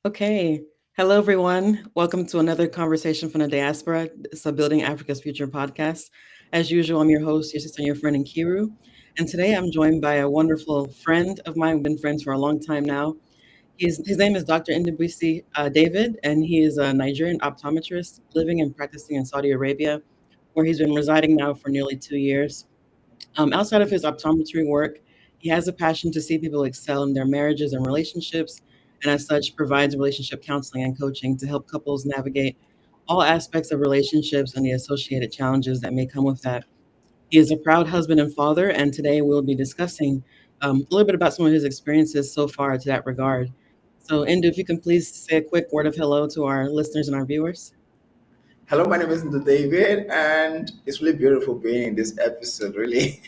Okay. Hello, everyone. Welcome to another conversation from the diaspora. It's a Building Africa's Future podcast. As usual, I'm your host, your sister, and your friend, Nkiru. And today I'm joined by a wonderful friend of mine. We've been friends for a long time now. His name is Dr. Ndubisi David, and he is a Nigerian optometrist living and practicing in Saudi Arabia, where he's been residing now for nearly 2 years. Outside of his optometry work, he has a passion to see people excel in their marriages and relationships, and as such, provides relationship counseling and coaching to help couples navigate all aspects of relationships and the associated challenges that may come with that. He is a proud husband and father, and today we'll be discussing a little bit about some of his experiences so far to that regard. So, Indu, if you can please say a quick word of hello to our listeners and our viewers. Hello, my name is David, and it's really beautiful being in this episode. Really,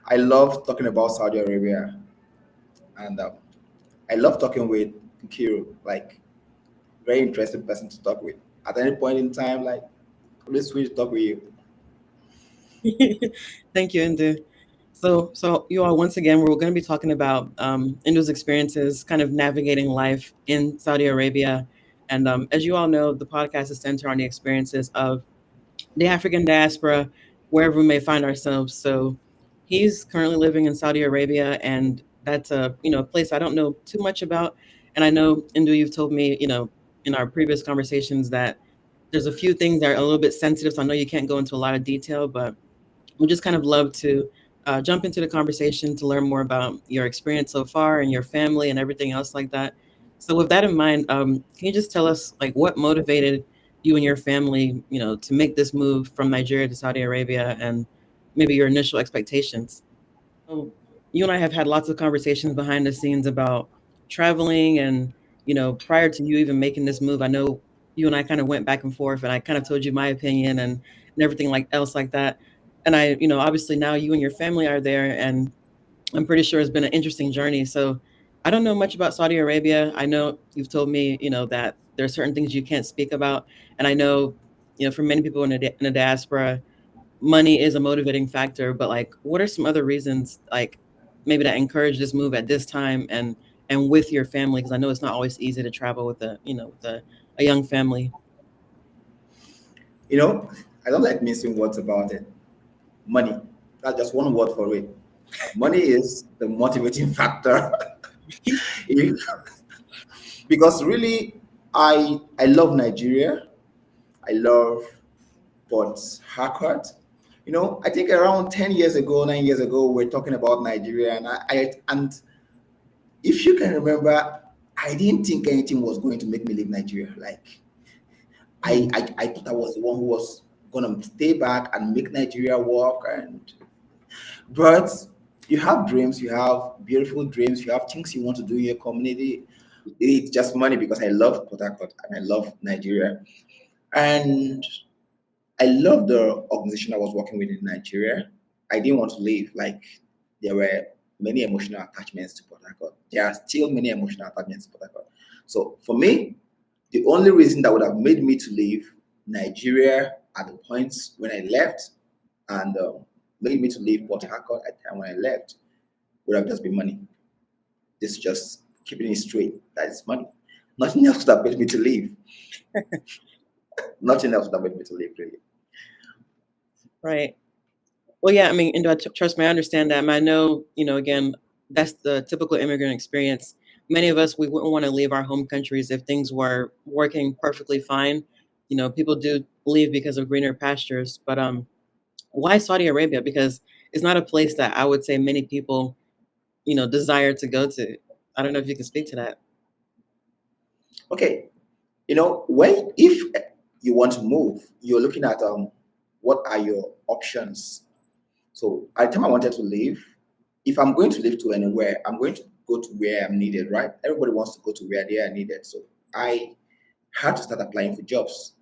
I love talking about Saudi Arabia, and I love talking with Kiru. Like, very interesting person to talk with. At any point in time, like, always sweet to talk with you. Thank you, Indu. So you all, once again, we're going to be talking about Indo's experiences, kind of navigating life in Saudi Arabia. And as you all know, the podcast is centered on the experiences of the African diaspora, wherever we may find ourselves. So he's currently living in Saudi Arabia, and that's a place I don't know too much about. And I know, Indu, you've told me, in our previous conversations that there's a few things that are a little bit sensitive. So I know you can't go into a lot of detail, but we just kind of love to jump into the conversation to learn more about your experience so far and your family and everything else like that. So, with that in mind, can you just tell us like what motivated you and your family, to make this move from Nigeria to Saudi Arabia, and maybe your initial expectations? So you and I have had lots of conversations behind the scenes about traveling, and prior to you even making this move, I know you and I kind of went back and forth, and I kind of told you my opinion and everything like else like that. And obviously now you and your family are there, and I'm pretty sure it's been an interesting journey. So I don't know much about Saudi Arabia. I know you've told me, that there are certain things you can't speak about, and I know, for many people in the diaspora, money is a motivating factor, but like, what are some other reasons, like maybe that encourage this move at this time and with your family? Because I know it's not always easy to travel with a young family. You know, I don't like missing words about it. Money. That's just one word for it. Money is the motivating factor. If- because really, I love Nigeria. I love Port Harcourt. I think around 10 years ago, 9 years ago, we are talking about Nigeria, and if you can remember, I didn't think anything was going to make me leave Nigeria. Like Mm. I thought I was the one who was gonna stay back and make Nigeria work. But you have dreams, you have beautiful dreams, you have things you want to do in your community. It's just money because I love Port Harcourt and I love Nigeria. And I love the organization I was working with in Nigeria. I didn't want to leave. Like there were many emotional attachments to Port Harcourt. There are still many emotional attachments to Port Harcourt. So for me, the only reason that would have made me to leave Nigeria at the point when I left and made me to leave Port Harcourt at the time when I left would have just been money. This is just keeping it straight. That is money. Nothing else that made me to leave. Nothing else that made me to leave, really. Right. Well, yeah, I mean, and trust me, I understand that. I know, again, that's the typical immigrant experience. Many of us, we wouldn't want to leave our home countries if things were working perfectly fine. People do leave because of greener pastures, but why Saudi Arabia? Because it's not a place that I would say many people, desire to go to. I don't know if you can speak to that. Okay, when if you want to move, you're looking at what are your options. So at the time I wanted to leave, if I'm going to leave to anywhere, I'm going to go to where I'm needed, right? Everybody wants to go to where they are needed. So I had to start applying for jobs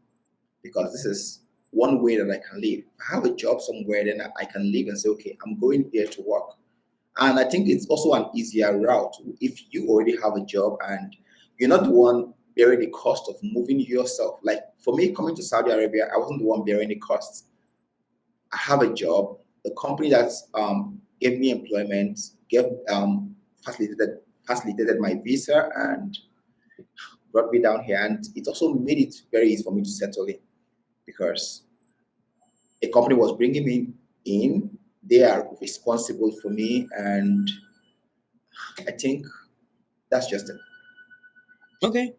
because this is one way that I can live. If I have a job somewhere, then I can leave and say, okay, I'm going here to work. And I think it's also an easier route if you already have a job and you're not the one bearing the cost of moving yourself. Like for me, coming to Saudi Arabia, I wasn't the one bearing the costs. I have a job. The company that gave me employment gave facilitated my visa, and brought me down here, and it also made it very easy for me to settle in because a company was bringing me in. They are responsible for me, and I think that's just it. Okay.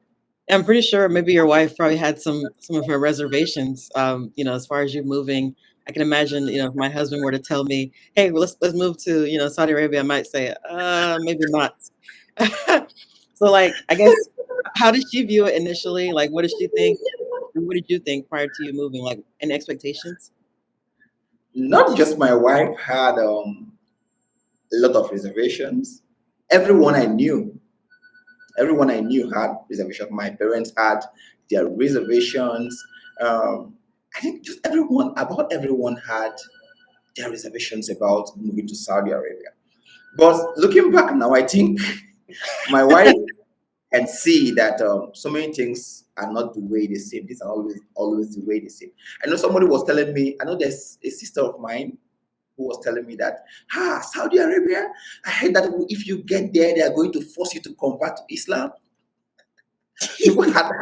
I'm pretty sure maybe your wife probably had some of her reservations. As far as you moving, I can imagine. If my husband were to tell me, "Hey, well, let's move to Saudi Arabia," I might say, maybe not." So, like, I guess, how did she view it initially? Like, what did she think? And what did you think prior to you moving? Like, any expectations? Not just my wife had a lot of reservations. Everyone I knew, everyone I knew had reservations. My parents had their reservations. Um, I think just about everyone had their reservations about moving to Saudi Arabia. But looking back now, I think my wife can see that so many things are not the way they seem. These are always the way they seem. I know somebody was telling me. I know there's a sister of mine who was telling me that, Saudi Arabia, I heard that if you get there, they are going to force you to convert to Islam. People have a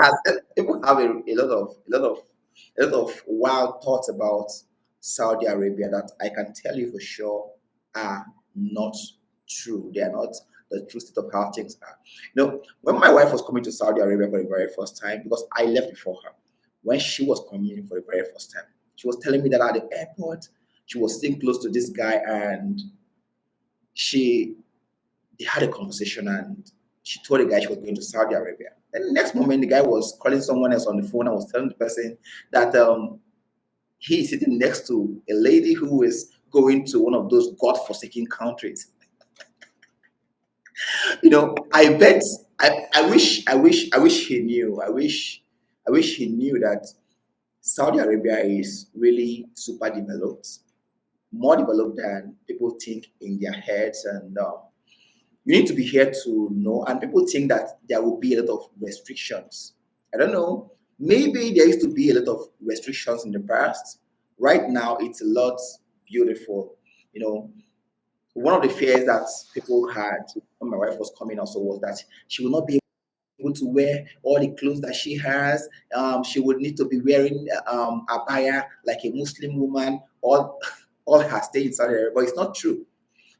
lot of wild thoughts about Saudi Arabia that I can tell you for sure are not true. They are not the true state of how things are. When my wife was coming to Saudi Arabia for the very first time, because I left before her, when she was coming in for the very first time, she was telling me that at the airport, she was sitting close to this guy and she they had a conversation and she told the guy she was going to Saudi Arabia. And the next moment, the guy was calling someone else on the phone and was telling the person that he is sitting next to a lady who is going to one of those God-forsaken countries. I bet I wish he knew. I wish he knew that Saudi Arabia is really super developed, more developed than people think in their heads, and you need to be here to know. And people think that there will be a lot of restrictions. I don't know. Maybe there used to be a lot of restrictions in the past. Right now, it's a lot beautiful. You know, one of the fears that people had when my wife was coming also was that she will not be able to wear all the clothes that she has. She would need to be wearing a abaya like a Muslim woman all her stay in Saudi Arabia. But it's not true.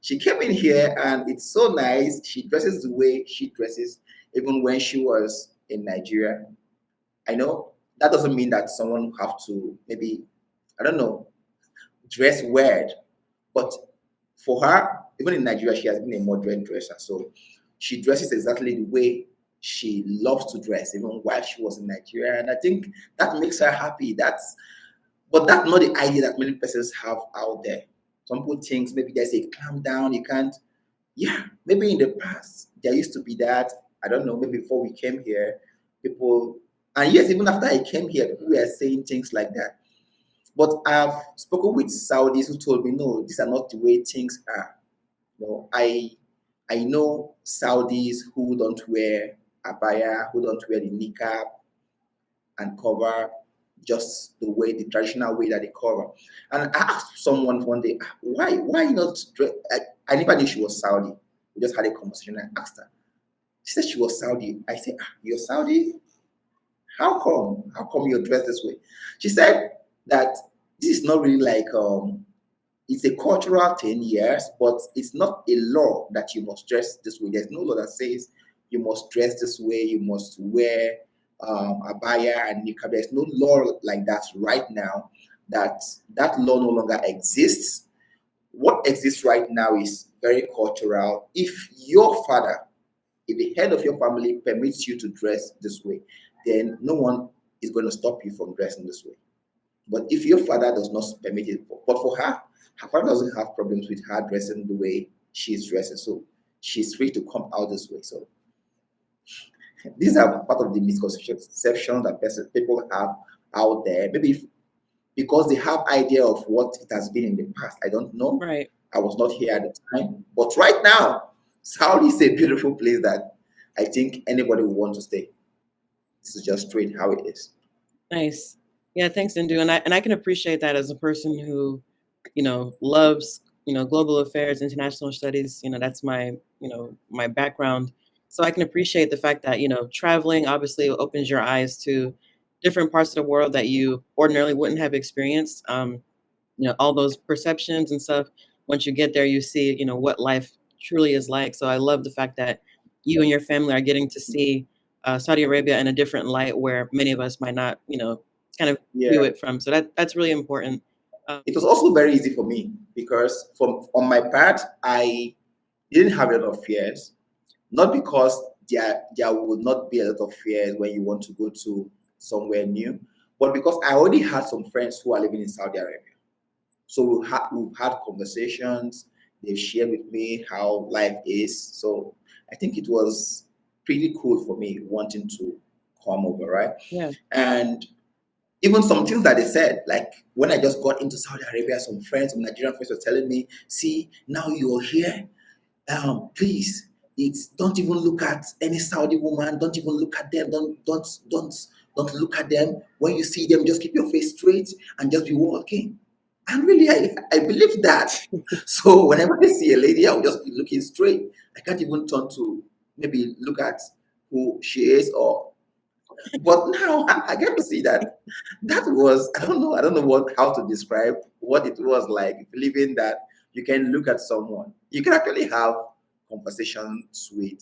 She came in here and it's so nice. She dresses the way she dresses, even when she was in Nigeria. I know that doesn't mean that someone have to maybe, I don't know, dress weird, but for her, even in Nigeria, she has been a moderate dresser. So she dresses exactly the way she loves to dress, even while she was in Nigeria. And I think that makes her happy. But that's not the idea that many persons have out there. Some people think maybe there's a calm down, you can't. Yeah, maybe in the past there used to be that. I don't know, maybe before we came here, people, and yes, even after I came here, people were saying things like that. But I've spoken with Saudis who told me, no, these are not the way things are. I know Saudis who don't wear abaya, who don't wear the niqab and cover just the traditional way that they cover. And I asked someone one day, why not dress? I never knew she was Saudi. We just had a conversation. I asked her. She said she was Saudi. I said, you're Saudi? How come? How come you're dressed this way? She said that this is not really like it's a cultural thing, yes, but it's not a law that you must dress this way. There's no law that says you must dress this way, you must wear abaya and niqab. There's no law like that right now. That law no longer exists. What exists right now is very cultural. If your father, if the head of your family permits you to dress this way, then no one is going to stop you from dressing this way. But if your father does not permit it, but for her, her father doesn't have problems with her dressing the way she's dressing. So she's free to come out this way. So these are part of the misconceptions that people have out there. Maybe because they have idea of what it has been in the past. I don't know. Right. I was not here at the time. But right now, Saudi is a beautiful place that I think anybody would want to stay. This is just straight how it is. Nice. Yeah, thanks, Indu. And I can appreciate that as a person who, loves, global affairs, international studies. That's my background. So I can appreciate the fact that, traveling obviously opens your eyes to different parts of the world that you ordinarily wouldn't have experienced. All those perceptions and stuff. Once you get there, you see, what life truly is like. So I love the fact that you and your family are getting to see Saudi Arabia in a different light where many of us might not, kind of view Yeah. it from. So that's really important. It was also very easy for me because from on my part, I didn't have a lot of fears. Not because there would not be a lot of fears when you want to go to somewhere new, but because I already had some friends who are living in Saudi Arabia. So we've had conversations. They've shared with me how life is. So I think it was pretty cool for me wanting to come over, right? Yeah, And even some things that they said, like when I just got into Saudi Arabia, some friends, some Nigerian friends were telling me, see, now you're here, please, it's don't even look at any Saudi woman, don't even look at them, don't look at them. When you see them, just keep your face straight and just be walking. And really, I believe that. So whenever I see a lady, I'll just be looking straight. I can't even turn to maybe look at who she is or, but now I get to see that that was, I don't know what how to describe what it was like believing that you can look at someone. You can actually have conversations with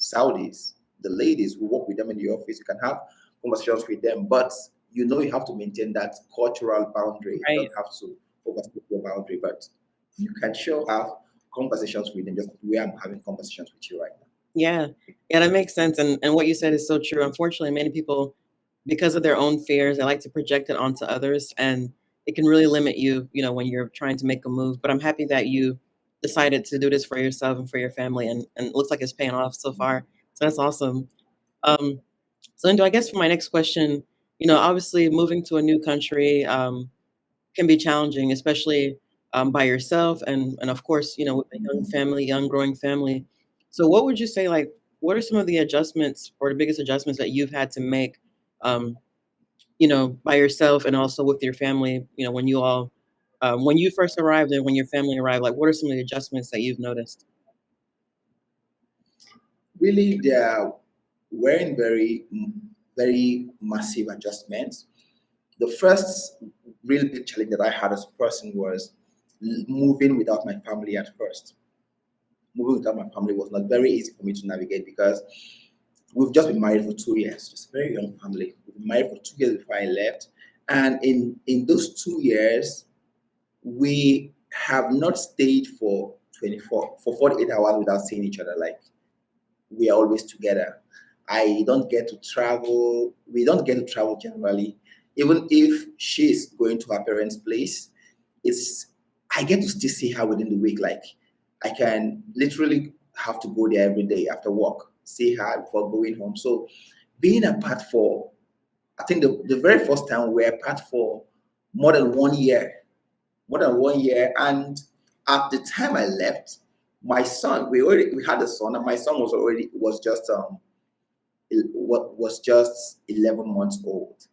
Saudis, the ladies who work with them in the office. You can have conversations with them, but you have to maintain that cultural boundary. You right. don't have to overstep your boundary, but you can sure have conversations with them just the way I'm having conversations with you right now. Yeah, yeah, that makes sense. And what you said is so true. Unfortunately, many people, because of their own fears, they like to project it onto others, and it can really limit you, when you're trying to make a move. But I'm happy that you decided to do this for yourself and for your family, and it looks like it's paying off so far. So that's awesome. Um, so, Indo, I guess for my next question, obviously moving to a new country, can be challenging, especially by yourself, and of course, with a young family, young growing family. So, what would you say? Like, what are some of the adjustments or the biggest adjustments that you've had to make, um, by yourself and also with your family? When you first arrived and when your family arrived, like, what are some of the adjustments that you've noticed? Really, there weren't very massive adjustments. The first real big challenge that I had as a person was moving without my family at first. Moving without my family was not very easy for me to navigate because we've just been married for 2 years, just a very young family. We've been married for 2 years before I left. And in those 2 years, we have not stayed for 48 hours without seeing each other. Like we are always together. I don't get to travel. We don't get to travel generally. Even if she's going to her parents' place, it's I get to still see her within the week. Like I can literally have to go there every day after work, see her before going home. So being apart for I think the very first time we were apart for more than 1 year, more than 1 year. And at the time I left, my son, we had a son, and my son was just what was just 11 months old.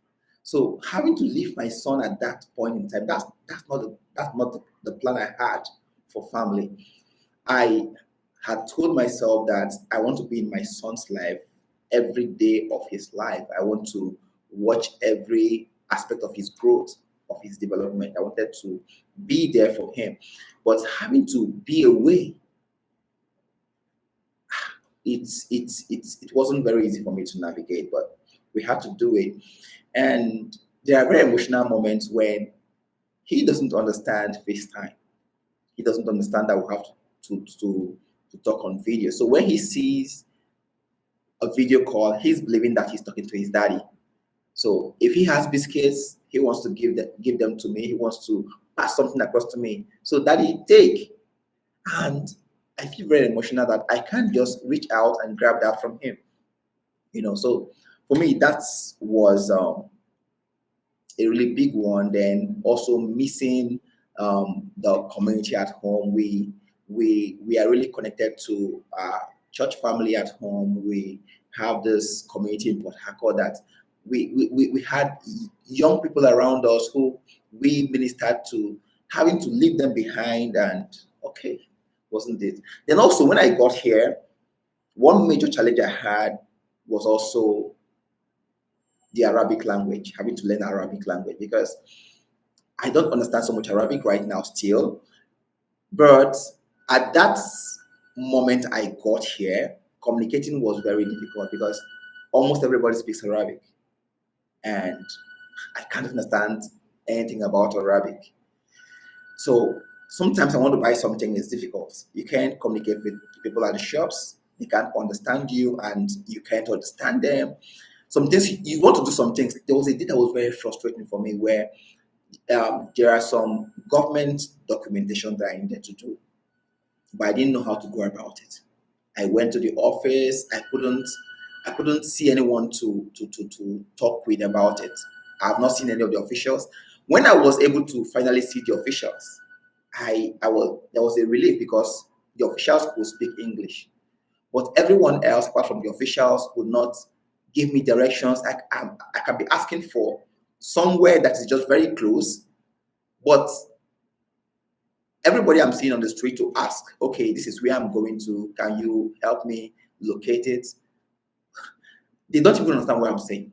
So having to leave my son at that point in time, that's not the plan I had for family. I had told myself that I want to be in my son's life every day of his life. I want to watch every aspect of his growth, of his development. I wanted to be there for him. But having to be away, it wasn't very easy for me to navigate, but we had to do it. And there are very emotional moments when he doesn't understand FaceTime. He doesn't understand that we have to talk on video. So when he sees a video call, he's believing that he's talking to his daddy. So if he has biscuits, he wants to give them to me. He wants to pass something across to me. So daddy, take. And I feel very emotional that I can't just reach out and grab that from him. So for me, that was a really big one. Then also missing the community at home. We are really connected to our church family at home. We have this community in Port Harcourt that we had young people around us who we ministered to, having to leave them behind, and okay, wasn't it? Then also when I got here, One major challenge I had was also the Arabic language, having to learn Arabic language because I don't understand so much Arabic right now still. But at that moment I got here, communicating was very difficult because almost everybody speaks Arabic and I can't understand anything about Arabic. So sometimes I want to buy something, it's difficult. You can't communicate with people at the shops, they can't understand you and you can't understand them. Some things you want to do some things. There was a day that was very frustrating for me where there are some government documentation that I needed to do, but I didn't know how to go about it. I went to the office. I couldn't see anyone to talk with about it. I have not seen any of the officials. When I was able to finally see the officials, I was there was a relief because the officials could speak English, but everyone else apart from the officials could not give me directions. I can be asking for somewhere that is just very close, but everybody I'm seeing on the street to ask, okay, this is where I'm going to. Can you help me locate it? They don't even understand what I'm saying.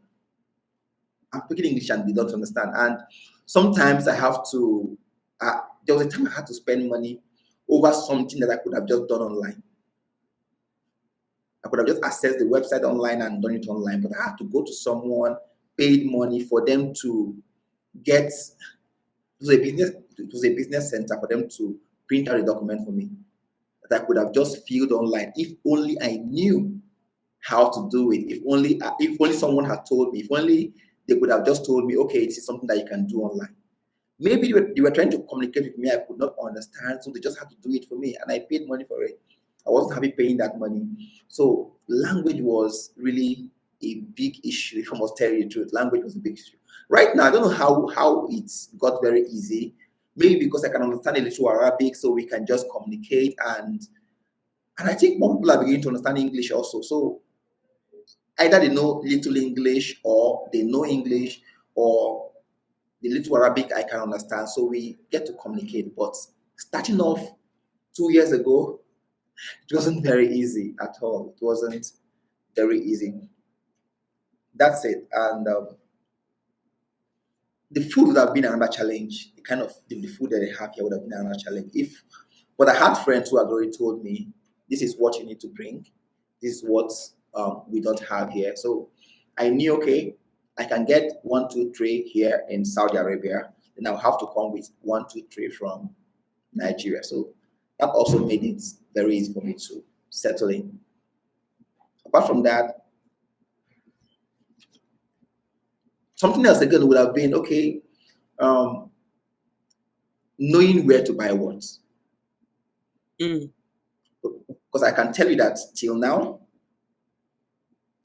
I'm speaking English and they don't understand. And sometimes I have to, there was a time I had to spend money over something that I could have just done online. I could have just accessed the website online and done it online, but I had to go to someone, paid money for them to get, it was a business center for them to print out a document for me that I could have just filled online if only I knew how to do it. If only someone had told me. If only they could have just told me, okay, this is something that you can do online. Maybe they were trying to communicate with me. I could not understand, so they just had to do it for me, and I paid money for it. I wasn't happy paying that money. So language was really a big issue. If I must tell you the truth, language was a big issue. Right now, I don't know how it's got very easy. Maybe because I can understand a little Arabic, so we can just communicate and I think more people are beginning to understand English also. So either they know little English or they know English or the little Arabic I can understand. So we get to communicate. But starting off 2 years ago, it wasn't very easy at all. It wasn't very easy. That's it. And the food would have been another challenge. The kind of the food that they have here would have been another challenge. But I had friends who had already told me, this is what you need to bring. This is what we don't have here. So I knew, okay, I can get 1, 2, 3 here in Saudi Arabia. Then I'll have to come with 1, 2, 3 from Nigeria. So that also made it very easy for me to settle in. Apart from that, something else again would have been, okay, um, knowing where to buy what. Mm, Because I can tell you that till now,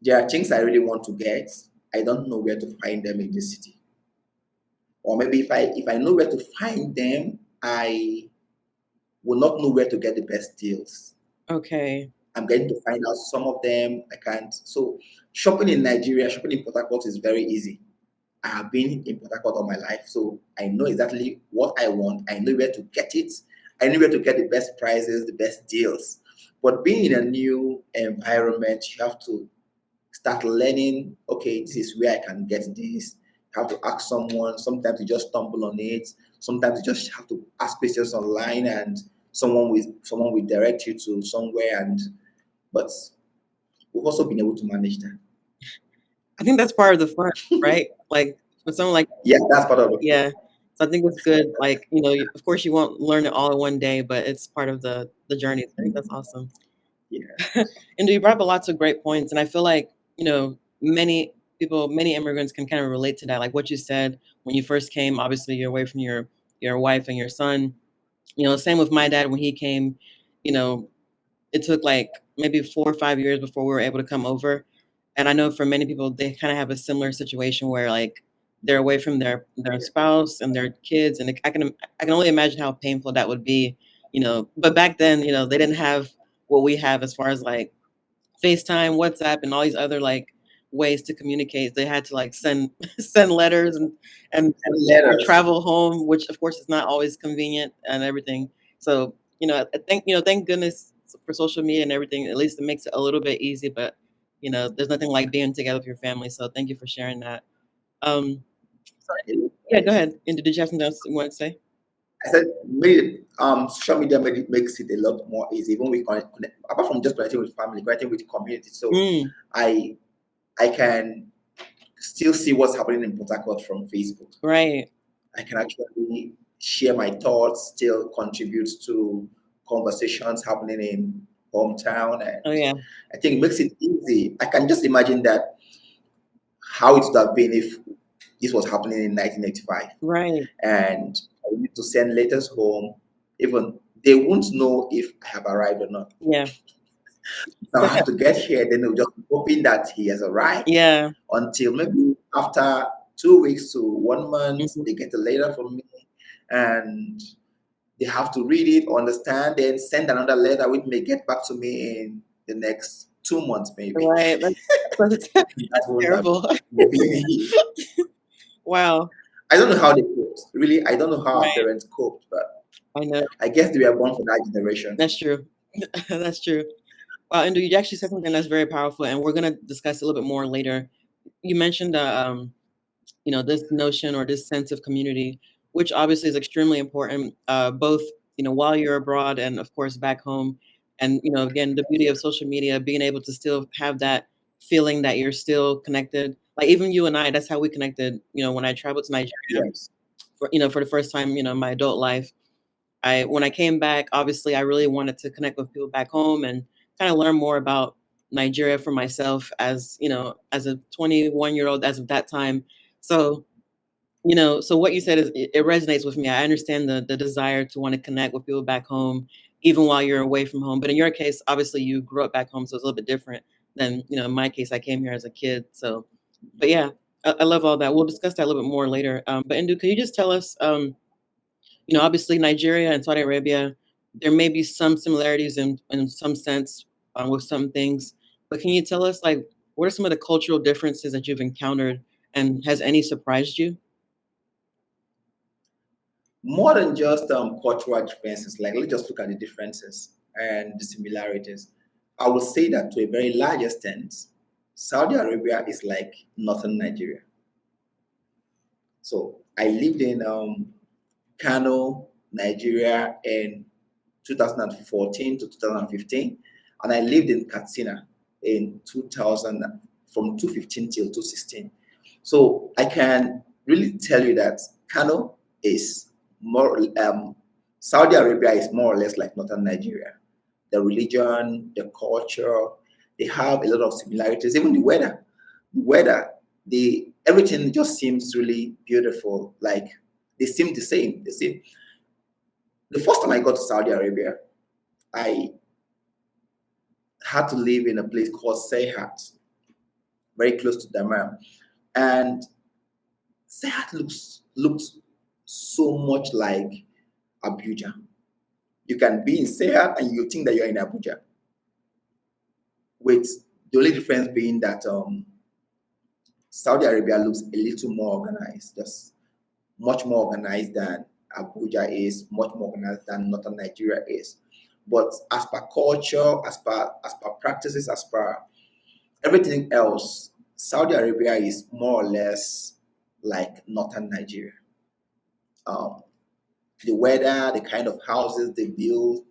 there are things I really want to get. I don't know where to find them in this city. Or maybe if I know where to find them, I will not know where to get the best deals. okay. I'm getting to find out some of them. I can't. So shopping in Nigeria, shopping in Port Harcourt is very easy. I have been in Port Harcourt all my life, so I know exactly what I want. I know where to get it. I know where to get the best prices, the best deals. But being in a new environment, you have to start learning, okay, this is where I can get this. You have to ask someone. Sometimes you just stumble on it. Sometimes you just have to ask questions online and someone will direct you to somewhere and but we've also been able to manage that. I think that's part of the fun, right? Like for someone like, Yeah, that's part of it. yeah. So I think it's good. Like, of course you won't learn it all in one day, but it's part of the journey. So I think that's awesome. Yeah. And you brought up lots of great points, and I feel like many people, many immigrants can kind of relate to that. Like what you said when you first came. Obviously, you're away from your wife and your son. Same with my dad when he came. You know, it took like maybe 4 or 5 years before we were able to come over. And I know for many people, they kind of have a similar situation where like they're away from their spouse and their kids, and I can only imagine how painful that would be. But back then, they didn't have what we have as far as like FaceTime, WhatsApp, and all these other like ways to communicate. They had to like send send letters and Letters. travel home, which of course is not always convenient and everything. So I think thank goodness for social media and everything, at least it makes it a little bit easy. But there's nothing like being together with your family. So thank you for sharing that. Um, so, yeah, go ahead. And did you have something else you want to say? I said, social media makes it a lot more easy, even we connect, apart from just connecting with family, connecting with the community. So Mm, I I can still see what's happening in Port Harcourt from Facebook. right. I can actually share my thoughts, still contribute to conversations happening in hometown, Oh and yeah. I think it makes it easy. I can just imagine that how it would have been if this was happening in 1985, Right. and I need to send letters home. Even they won't know if I have arrived or not. Yeah. So I have to get here, then they'll just be hoping that he has arrived Yeah. until maybe after 2 weeks to 1 month, Mhm. they get a letter from me, and they have to read it, understand, then send another letter, which may get back to me in the next 2 months, maybe. Right. That's, That that's won't have terrible. maybe. Wow. I don't know how they coped. Really, I don't know how our Right. parents coped, but I know. I guess they were born for that generation. That's true. That's true. Wow, and you actually said something that's very powerful, and we're gonna discuss a little bit more later. You mentioned this notion or this sense of community, which obviously is extremely important, both while you're abroad and of course back home. And again, the beauty of social media, being able to still have that feeling that you're still connected. Like even you and I, that's how we connected. When I traveled to Nigeria Yes. for the first time, in my adult life. When I came back, obviously I really wanted to connect with people back home and kind of learn more about Nigeria for myself as, as a 21-year-old as of that time. So, so what you said is it resonates with me. I understand the desire to want to connect with people back home, even while you're away from home. But in your case, obviously you grew up back home, so it's a little bit different than, in my case, I came here as a kid. So, but yeah, I love all that. We'll discuss that a little bit more later. But Indu, can you just tell us, obviously Nigeria and Saudi Arabia, there may be some similarities in some sense with some things, but can you tell us like what are some of the cultural differences that you've encountered, and has any surprised you? More than just cultural differences, like let's just look at the differences and the similarities. I would say that to a very large extent, Saudi Arabia is like northern Nigeria. So I lived in Kano, Nigeria in 2014 to 2015, and I lived in Katsina in 2000 from 2015 till 2016. So I can really tell you that Kano is more Saudi Arabia is more or less like northern Nigeria. The religion, the culture, they have a lot of similarities. Even the weather, the everything just seems really beautiful. Like they seem the same. They seem the first time I got to Saudi Arabia, I had to live in a place called Sehat, very close to Dammam. And Sehat looked so much like Abuja. You can be in Sehat and you think that you're in Abuja, with the only difference being that Saudi Arabia looks a little more organized, just much more organized than Abuja is, much more organized than northern Nigeria is. But as per culture, as per practices, as per everything else, Saudi Arabia is more or less like northern Nigeria. Um, the weather, the kind of houses they build,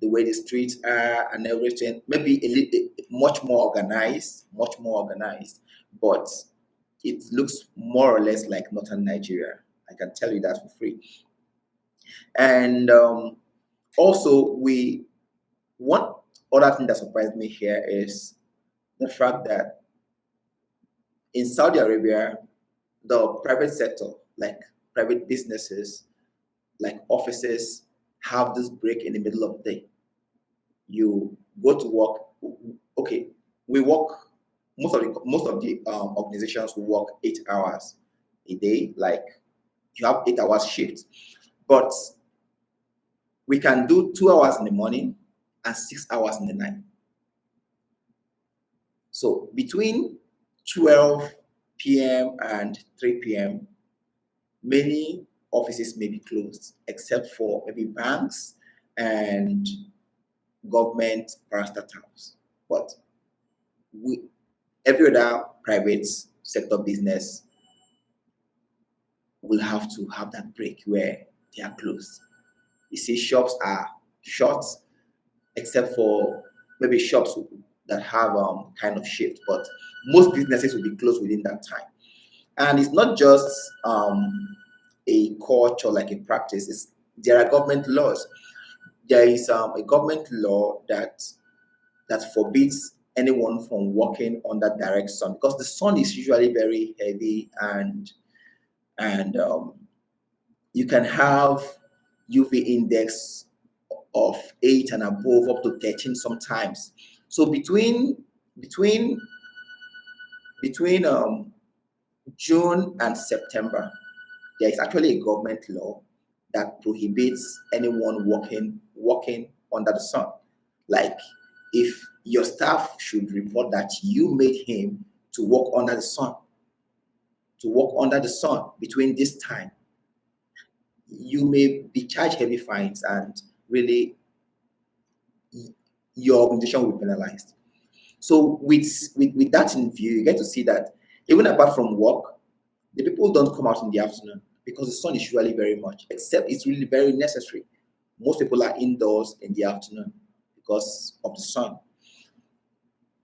the way the streets are, and everything, maybe a little much more organized, much more organized, but it looks more or less like northern Nigeria. I can tell you that for free. And also, we one other thing that surprised me here is the fact that in Saudi Arabia, the private sector, like private businesses, like offices, have this break in the middle of the day. You go to work. Okay, we work. Most of the organizations work 8 hours a day. Like you have 8 hours shift, but we can do 2 hours in the morning and 6 hours in the night. So between 12 p.m. and 3 p.m., many offices may be closed except for maybe banks and government parastatals, but we every other private sector business will have to have that break where they are closed. You see, shops are shut except for maybe shops that have kind of shift, but most businesses will be closed within that time. And it's not just a culture like a practice. There are government laws. There is a government law that forbids anyone from working under direct sun because the sun is usually very heavy and you can have UV index of 8 and above up to 13 sometimes. So between between June and September, there is actually a government law that prohibits anyone working under the sun. Like if your staff should report that you made him to work under the sun, between this time, you may be charged heavy fines and really your organization will be penalized. So with that in view, you get to see that even apart from work, the people don't come out in the afternoon because the sun is usually very much, except it's really very necessary. Most people are indoors in the afternoon because of the sun.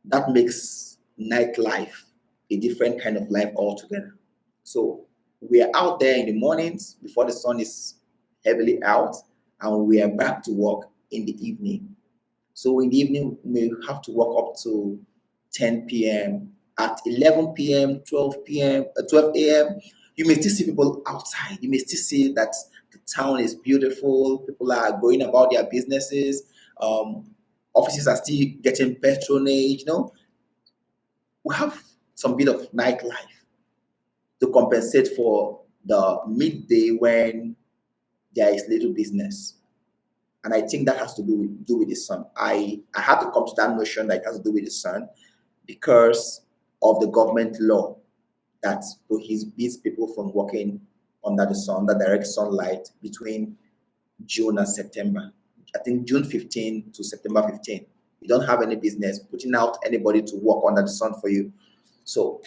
That makes nightlife a different kind of life altogether. So we are out there in the mornings before the sun is heavily out, and we are back to work in the evening. So in the evening, we have to work up to 10 p.m. At 11 p.m., 12 p.m., 12 a.m., you may still see people outside. You may still see that the town is beautiful. People are going about their businesses. Um, Offices are still getting patronage. We have some bit of nightlife to compensate for the midday when there is little business. And I think that has to do with the sun. I had to come to that notion that it has to do with the sun because of the government law that prohibits people from working under the sun, the direct sunlight between June and September. I think June 15 to September 15. You don't have any business putting out anybody to work under the sun for you. So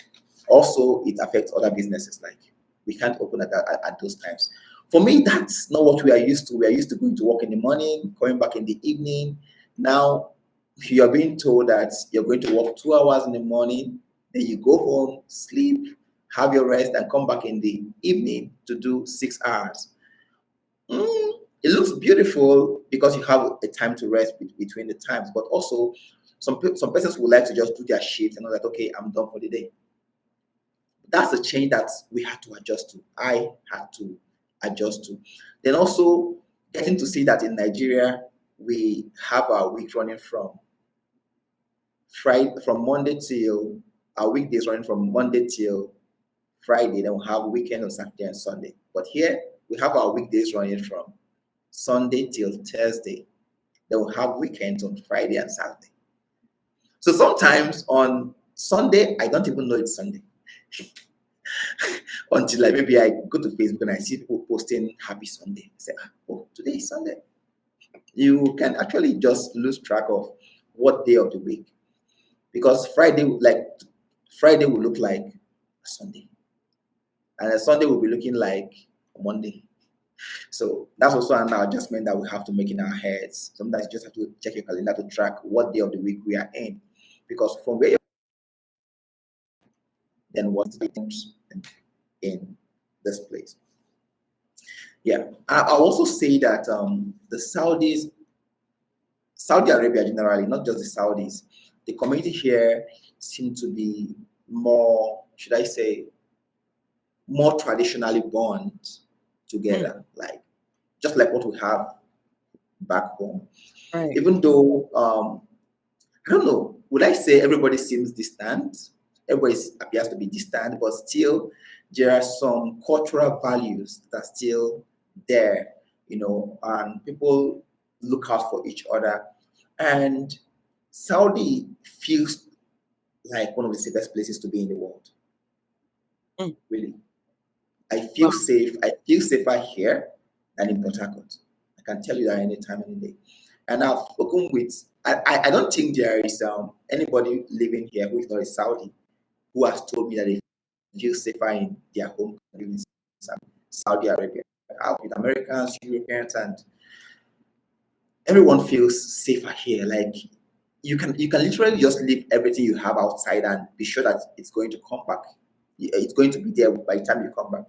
also it affects other businesses. Like we can't open at those times. For me, that's not what we are used to. We are used to going to work in the morning, coming back in the evening. Now you are being told that you're going to work 2 hours in the morning, then you go home, sleep, have your rest, and come back in the evening to do 6 hours. It looks beautiful because you have a time to rest between the times, but also some persons would like to just do their shift and know that okay, I'm done for the day. That's a change that we had to adjust to. I had to adjust to. Then also getting to see that in Nigeria we have our week running from Monday till our weekdays running from Monday till Friday. Then we have weekend on Saturday and Sunday. But here we have our weekdays running from Sunday till Thursday. Then we have weekends on Friday and Saturday. So sometimes on Sunday, I don't even know it's Sunday. Until like maybe I go to Facebook and I see people posting happy Sunday. I say, oh, today is Sunday. You can actually just lose track of what day of the week. Because Friday will look like a Sunday. And a Sunday will be looking like a Monday. So that's also an adjustment that we have to make in our heads. Sometimes you just have to check your calendar to track what day of the week we are in. Because from where you're then what's the times in this place. Yeah. I'll also say that the Saudi Arabia generally, not just the Saudis, the community here seem to be more, should I say, more traditionally bound together, like just like what we have back home. Right. Even though I don't know, would I say everybody seems distant? Everybody appears to be distant, but still there are some cultural values that are still there, and people look out for each other. And Saudi feels like one of the safest places to be in the world. Mm. Really. I Wow. feel safe. I feel safer here than in Port Harcourt. I can tell you that anytime, any day. And I've spoken with, I don't think there is anybody living here who is not a Saudi who has told me that they feel safer in their home country in Saudi Arabia. Out with Americans, Europeans, and everyone feels safer here. Like you can literally just leave everything you have outside and be sure that it's going to come back. It's going to be there by the time you come back.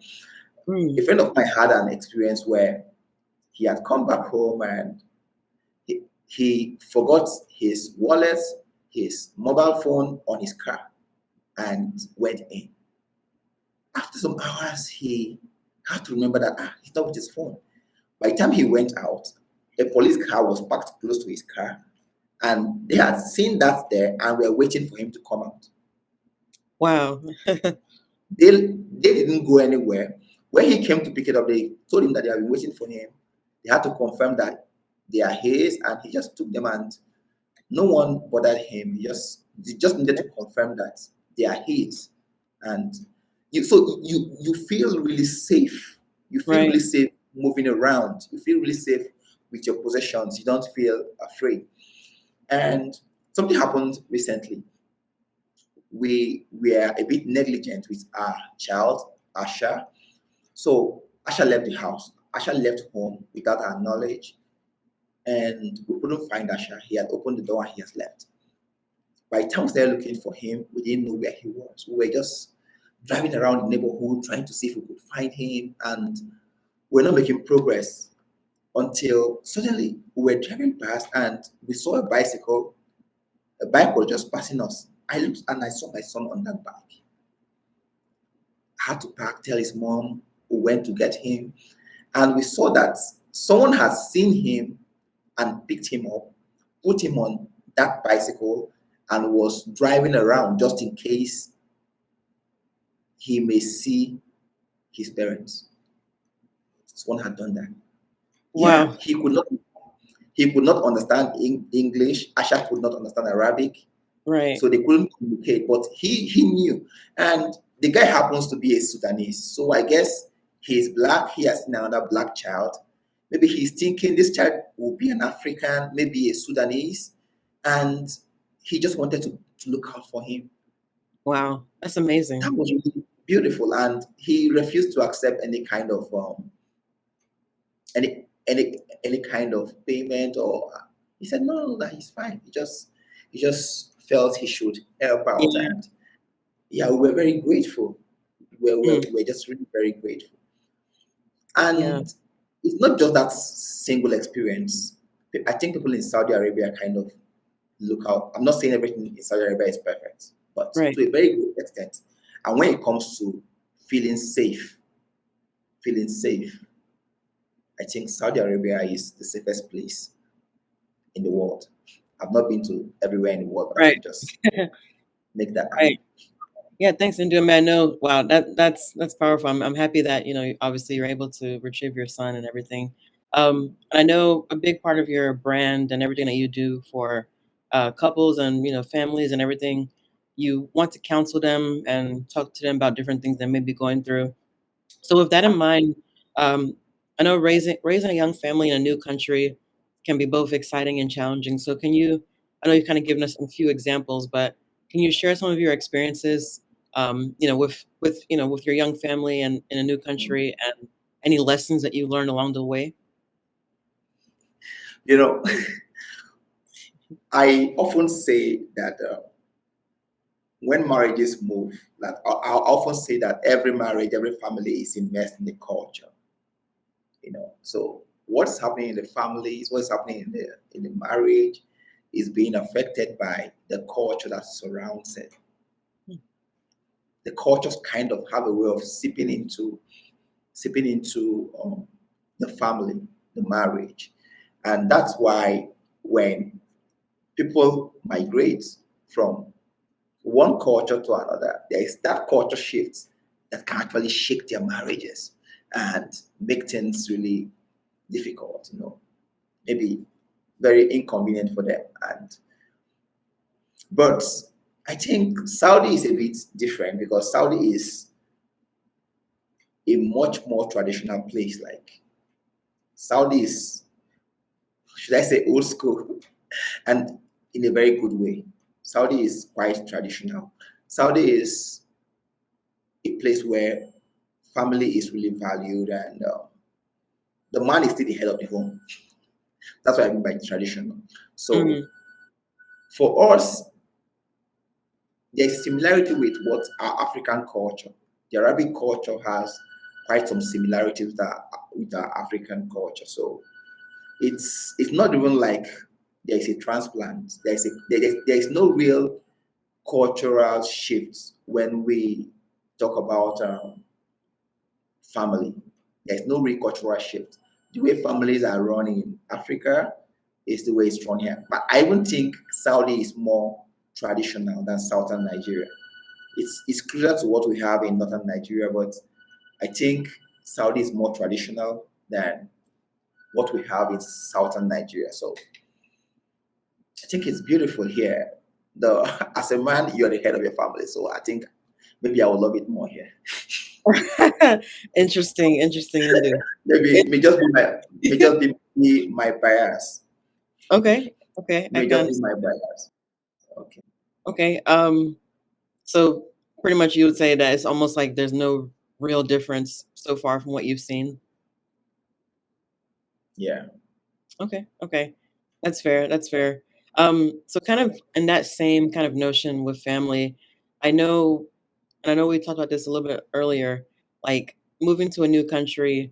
A Mm. friend of mine had an experience where he had come back home and he forgot his wallet, his mobile phone on his car, and went in. After some hours, he had to remember that he's not with his phone. By the time he went out, a police car was parked close to his car, and they had seen that there and were waiting for him to come out. Wow. They didn't go anywhere. When he came to pick it up, they told him that they had been waiting for him. They had to confirm that they are his, and he just took them, and no one bothered him. He just needed to confirm that they are his, and you feel really safe. You feel really Right. safe moving around. You feel really safe with your possessions. You don't feel afraid. And something happened recently. We were a bit negligent with our child, Asha. So Asha left the house. Asha left home without our knowledge, and we couldn't find Asha. He had opened the door and he has left. By the time we started looking for him, we didn't know where he was. We were just driving around the neighborhood trying to see if we could find him, and we're not making progress until suddenly we were driving past and we saw a bicycle. A bike was just passing us. I looked and I saw my son on that bike. I had to park, tell his mom, who went to get him, and we saw that someone had seen him and picked him up, put him on that bicycle, and was driving around just in case he may see his parents. Someone had done that. Yeah, Wow. he could not understand English. Asha could not understand Arabic, Right. so they couldn't communicate. But he knew, and the guy happens to be a Sudanese. So I guess he's black. He has seen another black child. Maybe he's thinking this child will be an African, maybe a Sudanese, and he just wanted to look out for him. Wow. That's amazing. That was really beautiful, and he refused to accept any kind of payment, or he said no, no, that he's fine. He just felt he should help out, Yeah. and yeah, we were very grateful. Mm. We're just really very grateful. Yeah. And it's not just that single experience. I think people in Saudi Arabia kind of look out. I'm not saying everything in Saudi Arabia is perfect, but Right. to a very great extent. And when it comes to feeling safe, feeling safe, I think Saudi Arabia is the safest place in the world. I've not been to everywhere in the world, but I Right. can just make that Right. claim. Yeah, thanks, India. Man, no, wow, that's powerful. I'm happy that obviously you're able to retrieve your son and everything. I know a big part of your brand and everything that you do for couples and families and everything. You want to counsel them and talk to them about different things they may be going through. So with that in mind, um, I know raising a young family in a new country can be both exciting and challenging. So I know you've kind of given us a few examples, but can you share some of your experiences, with your young family and in a new Mm. country, and any lessons that you learned along the way? You know, I often say that when marriages move, that I often say that every marriage, every family is immersed in the culture. So what's happening in the families, what's happening in the marriage, is being affected by the culture that surrounds it. The cultures kind of have a way of seeping into the family, the marriage, and that's why when people migrate from one culture to another, there is that culture shift that can actually shake their marriages and make things really difficult, maybe very inconvenient for them. But I think Saudi is a bit different because Saudi is a much more traditional place. Like Saudi is should I say old school, and in a very good way. Saudi is quite traditional. Saudi is a place where family is really valued, and the man is still the head of the home. That's what I mean by traditional. So Mm, for us, there's similarity with what our African culture. The Arabic culture has quite some similarities with our African culture. So it's not even like there is a transplant. There is no real cultural shifts when we talk about family. There's no real cultural shift. The way families are run in Africa is the way it's run here. But I even think Saudi is more traditional than Southern Nigeria. It's closer to what we have in Northern Nigeria, but I think Saudi is more traditional than what we have in Southern Nigeria. So I think it's beautiful here. The as a man, you're the head of your family, so I think maybe I will love it more here. interesting indeed. Maybe It, may just be my may just be my bias. okay, okay, I May can just be my understand. bias. Okay. Okay, so pretty much you would say that it's almost like there's no real difference so far from what you've seen. Yeah. Okay, okay, that's fair. That's fair. So kind of in that same kind of notion with family, I know, and I know we talked about this a little bit earlier. Like moving to a new country,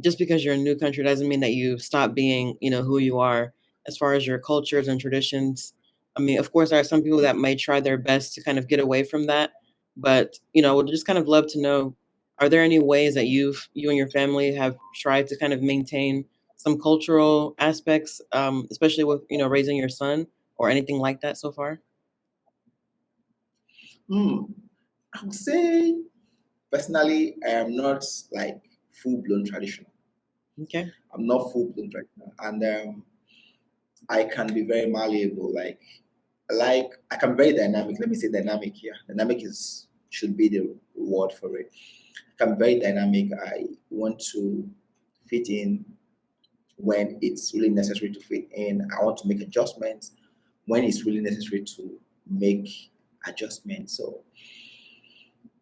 just because you're in a new country doesn't mean that you stop being, who you are as far as your cultures and traditions. I mean, of course, there are some people that may try their best to kind of get away from that, but would just kind of love to know: are there any ways that you and your family have tried to kind of maintain some cultural aspects, especially with raising your son or anything like that so far? Hmm. I would say personally, I am not like full blown traditional. Okay. I'm not full blown traditional, and I can be very malleable. Like I can be very dynamic. Let me say dynamic here. Dynamic is should be the word for it. I'm very dynamic. I want to fit in when it's really necessary to fit in. I want to make adjustments when it's really necessary to make adjustments. So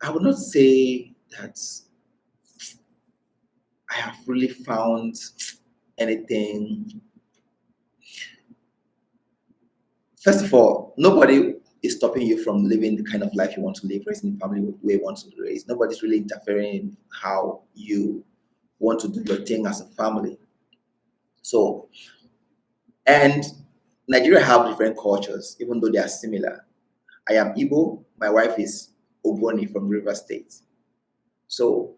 I would not say that I have really found anything. First of all, nobody is stopping you from living the kind of life you want to live, raising the family the way you want to raise. Nobody's really interfering in how you want to do your thing as a family. So, and Nigeria have different cultures, even though they are similar. I am Igbo. My wife is Ogoni from River State. So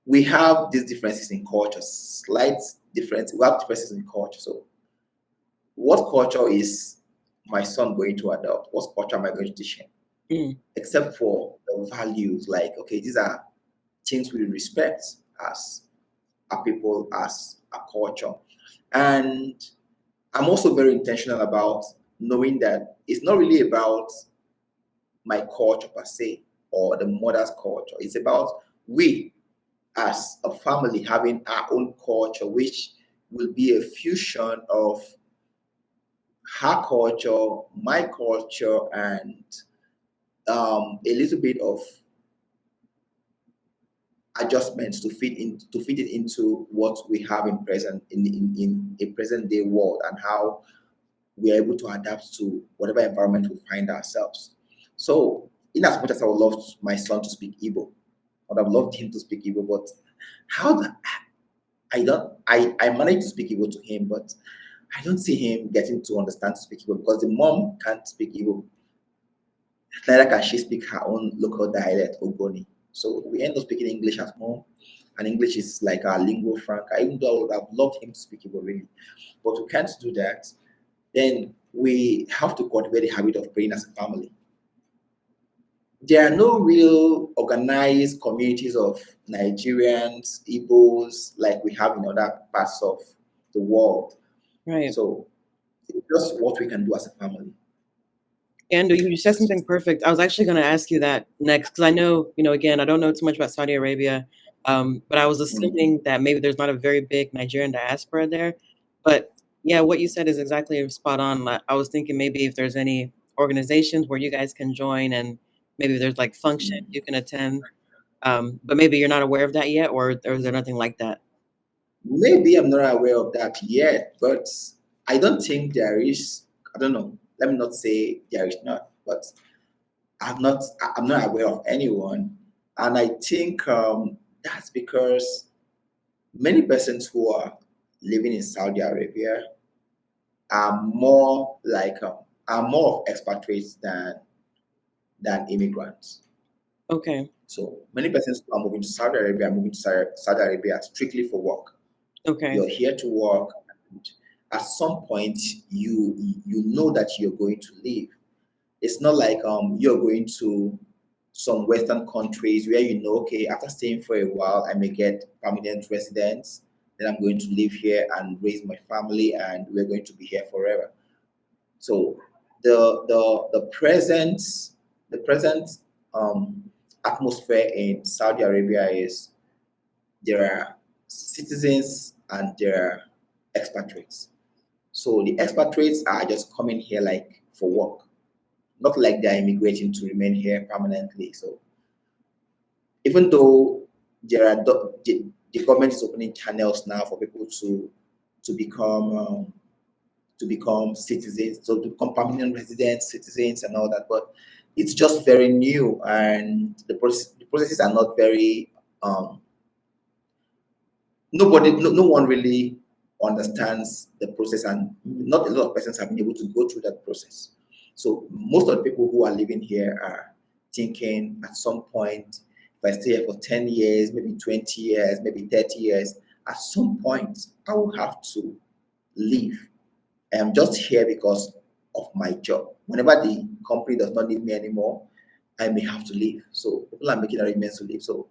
we have these differences in culture, slight difference. We have differences in culture. So what culture is my son going to adopt? What culture am I going to teach him? Mm, Except for the values, like okay, these are things we respect as a people, as a culture, and I'm also very intentional about knowing that it's not really about my culture per se or the mother's culture. It's about we as a family having our own culture, which will be a fusion of her culture, my culture, and a little bit of adjustments to fit it into what we have in a present day world and how we are able to adapt to whatever environment we find ourselves. So, in as much as I would love my son to speak Igbo, I would have loved him to speak Igbo, but how the, I don't I managed to speak Igbo to him, but I don't see him getting to understand to speak Igbo because the mom can't speak Igbo. Neither can she speak her own local dialect, Ogoni. So we end up speaking English at home, and English is like our lingua franca. Even though I would have loved him to speak Igbo really, but we can't do that. Then we have to cultivate the habit of praying as a family. There are no real organized communities of Nigerians, Igbos, like we have in other parts of the world. right. So it's just what we can do as a family. And you said something perfect. I was actually going to ask you that next because I know, again, I don't know too much about Saudi Arabia, but I was Mm. assuming that maybe there's not a very big Nigerian diaspora there. But yeah, what you said is exactly spot on. I was thinking maybe if there's any organizations where you guys can join, and maybe there's like functions you can attend. But maybe you're not aware of that yet, or is there nothing like that? Maybe I'm not aware of that yet, but I don't think there is. I don't know. Let me not say there is not, but I'm not aware of anyone, and I think that's because many persons who are living in Saudi Arabia are more like are more of expatriates than immigrants. Okay. So many persons who are moving to Saudi Arabia are moving to Saudi Arabia strictly for work. Okay. You're here to work. And at some point, you know that you're going to leave. It's not like you're going to some Western countries where you know, okay, after staying for a while, I may get permanent residence. Then I'm going to live here and raise my family, and we're going to be here forever. So the present um, atmosphere in Saudi Arabia is there are citizens and there are expatriates. So the expatriates are just coming here like for work, not like they're immigrating to remain here permanently. So even though the government is opening channels now for people to become to become citizens, so to become permanent residents, citizens, and all that. But it's just very new, and the processes are not very. No one really understands the process, and not a lot of persons have been able to go through that process. So most of the people who are living here are thinking at some point, if I stay here for 10 years, maybe 20 years, maybe 30 years, at some point I will have to leave. I'm just here because of my job. Whenever the company does not need me anymore, I may have to leave. So people are making arrangements to leave. So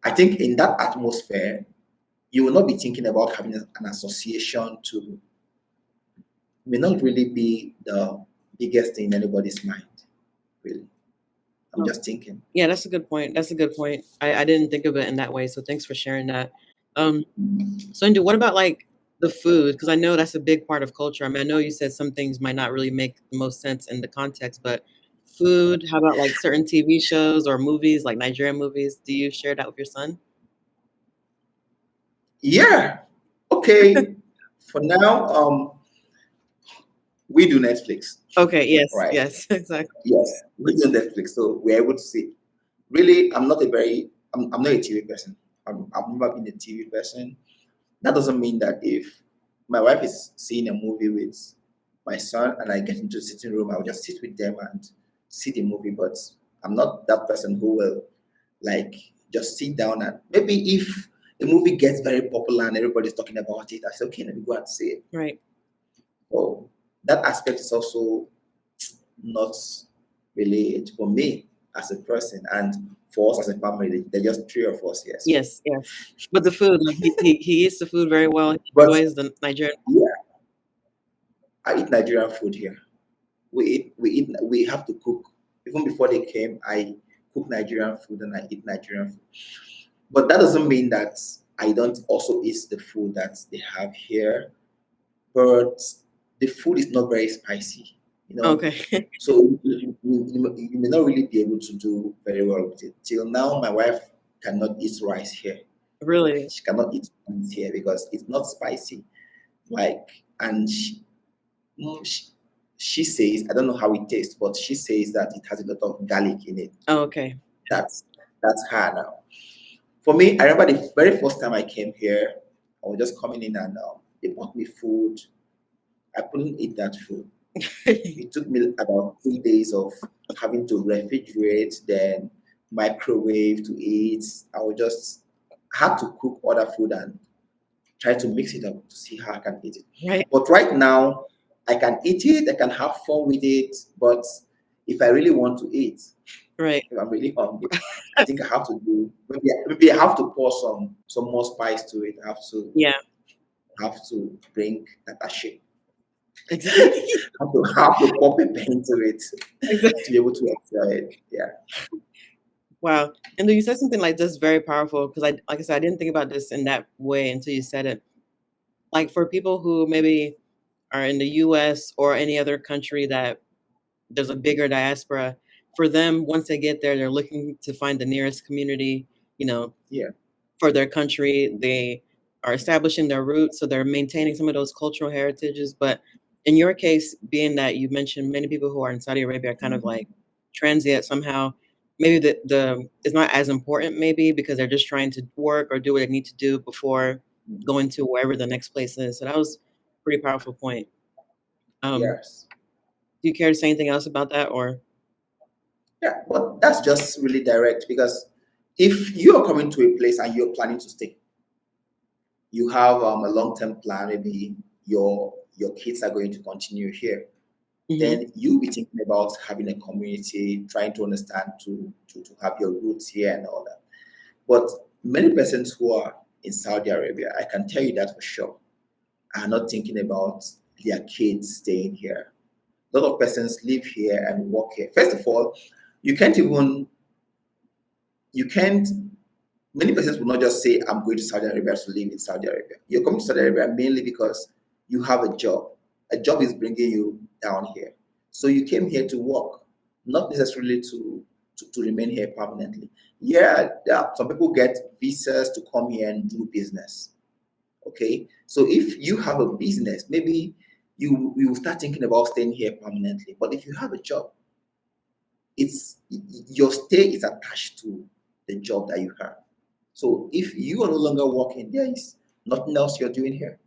I think in that atmosphere, you will not be thinking about having an association to may not really be the biggest thing in anybody's mind, really. I'm Oh, just thinking. yeah, that's a good point. That's a good point. I didn't think of it in that way, so thanks for sharing that. Um, so Indu, what about like the food? Because I know that's a big part of culture. I mean, I know you said some things might not really make the most sense in the context, but food, how about like certain TV shows or movies, like Nigerian movies? Do you share that with your son? Yeah. Okay. For now, we do Netflix, Okay, yes, right? yes, exactly. Yes, we do Netflix, so we're able to see. Really, I'm not a TV person. I've never been a TV person. That doesn't mean that if my wife is seeing a movie with my son and I get into the sitting room, I'll just sit with them and see the movie. But I'm not that person who will like just sit down and maybe if the movie gets very popular and everybody's talking about it, I say, okay, let me go and see it. Right. So that aspect is also not really it for me as a person and for us as a family. They're just three of us here. So, Yes, yes. But the food, like he eats the food very well. He but enjoys the Nigerian. yeah, I eat Nigerian food here. We have to cook. Even before they came, I cook Nigerian food and I eat Nigerian food. But that doesn't mean that I don't also eat the food that they have here. But the food is not very spicy, you know. Okay. So you may not really be able to do very well with it. Till now, my wife cannot eat rice here. Really? She cannot eat rice here because it's not spicy. Like, and mm, she, she says, I don't know how it tastes, but she says that it has a lot of garlic in it. Oh, okay. That's that's her now. For me, I remember the very first time I came here, I was just coming in and they bought me food. I couldn't eat that food. It took me about 3 days of having to refrigerate, then microwave to eat. I would just had to cook other food and try to mix it up to see how I can eat it. Right, But right now, I can eat it, I can have fun with it. But if I really want to eat, right. if I'm really hungry, I think I have to do maybe I have to pour some more spice to it. I Yeah, have to bring that shape. exactly. Have to pop a pen into it Exactly. to be able to enjoy it. Yeah. Wow. And then you said something like this very powerful because like I said, I didn't think about this in that way until you said it. like for people who maybe are in the US or any other country that there's a bigger diaspora, for them, once they get there, they're looking to find the nearest community, you know, Yeah. for their country. They are establishing their roots, so they're maintaining some of those cultural heritages. But in your case, being that you mentioned many people who are in Saudi Arabia are kind of like transient somehow, maybe the it's not as important maybe because they're just trying to work or do what they need to do before going to wherever the next place is. So that was a pretty powerful point. Um, Yes. do you care to say anything else about that or? Yeah, but that's just really direct because if you are coming to a place and you're planning to stay, you have a long-term plan. Maybe your kids are going to continue here. Mhm. Then you'll be thinking about having a community, trying to understand to have your roots here and all that. But many persons who are in Saudi Arabia, I can tell you that for sure, are not thinking about their kids staying here. A lot of persons live here and work here. First of all, you can't even you can't many persons will not just say, I'm going to Saudi Arabia to live in Saudi Arabia. You're coming to Saudi Arabia mainly because you have a job. A job is bringing you down here. So you came here to work, not necessarily to remain here permanently. Yeah, some people get visas to come here and do business. Okay. So if you have a business, maybe you will start thinking about staying here permanently. But if you have a job, it's your stay is attached to the job that you have. So if you are no longer working, there is nothing else you're doing here.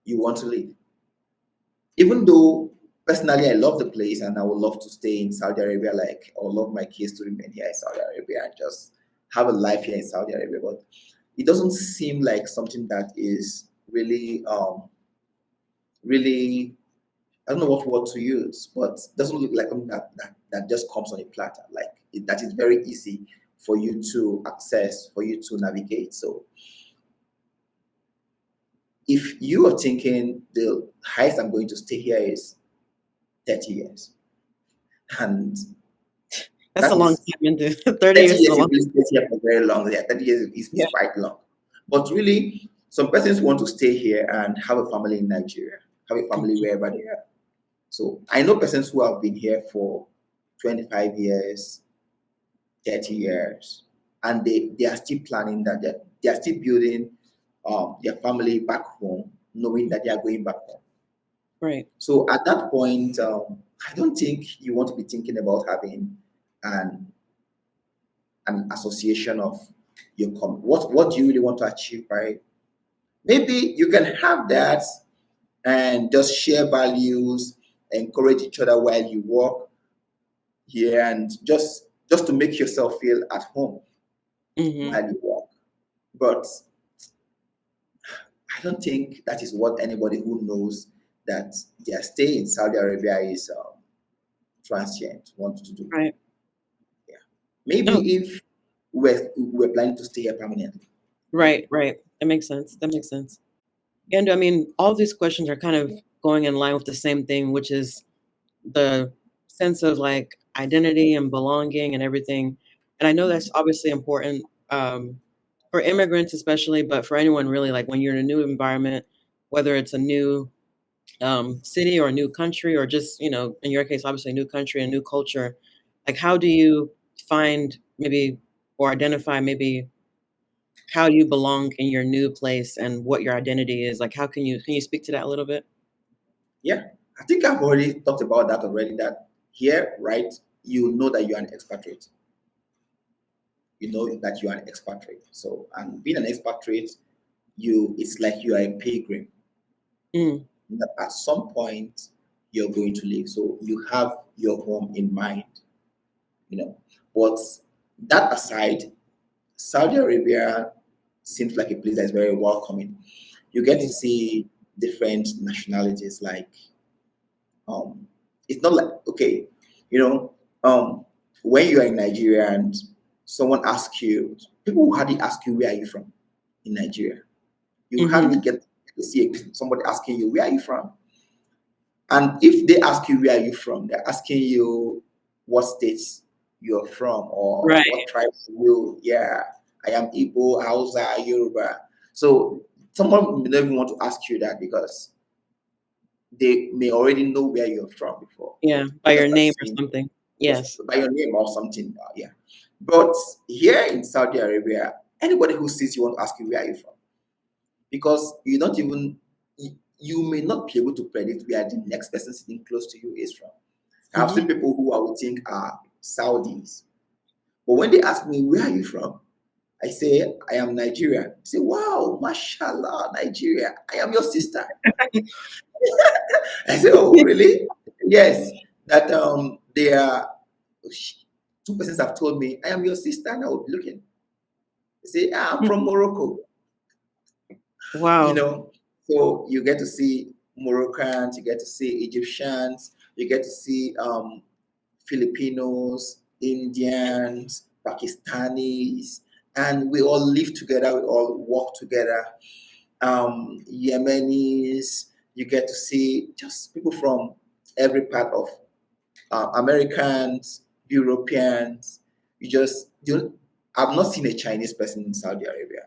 You want to leave. Even though personally I love the place and I would love to stay in Saudi Arabia, like I would love my kids to remain here in Saudi Arabia and just have a life here in Saudi Arabia, but it doesn't seem like something that is really I don't know what word to use, but it doesn't look like something that just comes on a platter. Like that is very easy for you to access, for you to navigate. So if you are thinking the highest I'm going to stay here is 30 years, and That's a that long is time into 30 30 years is a years, you long. really stay here for very long. Yeah, 30 years is Yeah. quite long. But really, some persons want to stay here and have a family in Nigeria, have a family Mhm. wherever they are. So I know persons who have been here for 25 years, 30 years, and they are still planning that they are still building their family back home, knowing that they are going back home. Right. So at that point, I don't think you want to be thinking about having an an association of what do you really want to achieve, right? Maybe you can have that and just share values, encourage each other while you work here, and just to make yourself feel at home Mhm. while you work. But I don't think that is what anybody who knows that their stay in Saudi Arabia is transient wants to do. Right. Yeah. Maybe No. if we're planning to stay here permanently. Right, right. That makes sense. That makes sense. And I mean, all these questions are kind of going in line with the same thing, which is the sense of like identity and belonging and everything. And I know that's obviously important for immigrants, especially, but for anyone really, like when you're in a new environment, whether it's a new city or a new country, or just, in your case, obviously, a new country, a new culture, like how do you find maybe or identify maybe how you belong in your new place and what your identity is? Like, how can you speak to that a little bit? Yeah, I think I've already talked about that already. That here, right, you know that you're an expatriate. You know that you are an expatriate. So, and being an expatriate, it's like you are a pilgrim. Mm, That at some point you're going to leave. So you have your home in mind, you know. But that aside, Saudi Arabia seems like a place that is very welcoming. You get to right. see different nationalities. Like, um, it's not like okay, you know, when you are in Nigeria and someone asks you, people will hardly ask you where are you from in Nigeria. You hardly Hmm. get to see somebody asking you where are you from. And if they ask you where are you from, they're asking you what states you're from or Right. what tribe you. Yeah, I am Igbo, Hausa, Yoruba. So Someone may not even want to ask you that because they may already know where you're from before. Yeah, They by just your start name or saying, something. yes, Yes. by your name or something. Yeah. But here in Saudi Arabia, anybody who sees you want to ask you where are you from, because you don't even you may not be able to predict where the next person sitting close to you is from. I've seen Hmm. people who I would think are Saudis, but when they ask me where are you from, I say I am Nigerian. I say, wow, mashallah, Nigeria, I am your sister. I say, oh, really? Yes. That they are two persons have told me I am your sister, and I will be looking. They say, ah, I'm from Morocco. You Wow. know, so you get to see Moroccans, you get to see Egyptians, you get to see Filipinos, Indians, Pakistanis, and we all live together, we all work together. Yemenis, you get to see just people from every part of Americans, Europeans. I've not seen a Chinese person in Saudi Arabia.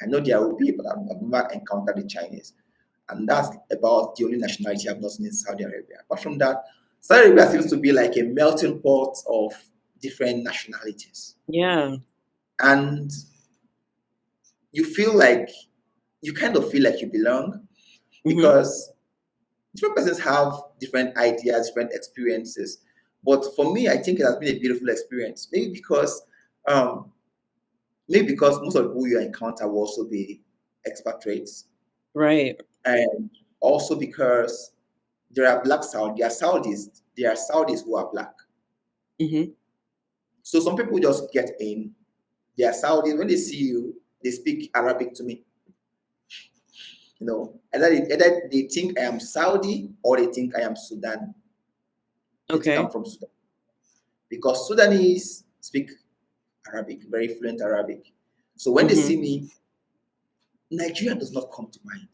I know there will be, but I've never encountered a Chinese. And that's about the only nationality I've not seen in Saudi Arabia. Apart from that, Saudi Arabia seems to be like a melting pot of different nationalities. Yeah. And you feel like, you kind of feel like you belong Hmm. because different persons have different ideas, different experiences. But for me, I think it has been a beautiful experience. Um, maybe because most of the people you encounter will also be expatriates, Right. and also because there are black Saudi, there are Saudis, there are Saudis who are black. Hmm. So some people just get in. They are Saudis. When they see you, they speak Arabic to me. Either they think I am Saudi or they think I am Sudan. They think I'm Okay. from Sudan because Sudanese speak Arabic, very fluent Arabic. So when they Hmm. see me, Nigeria does not come to mind.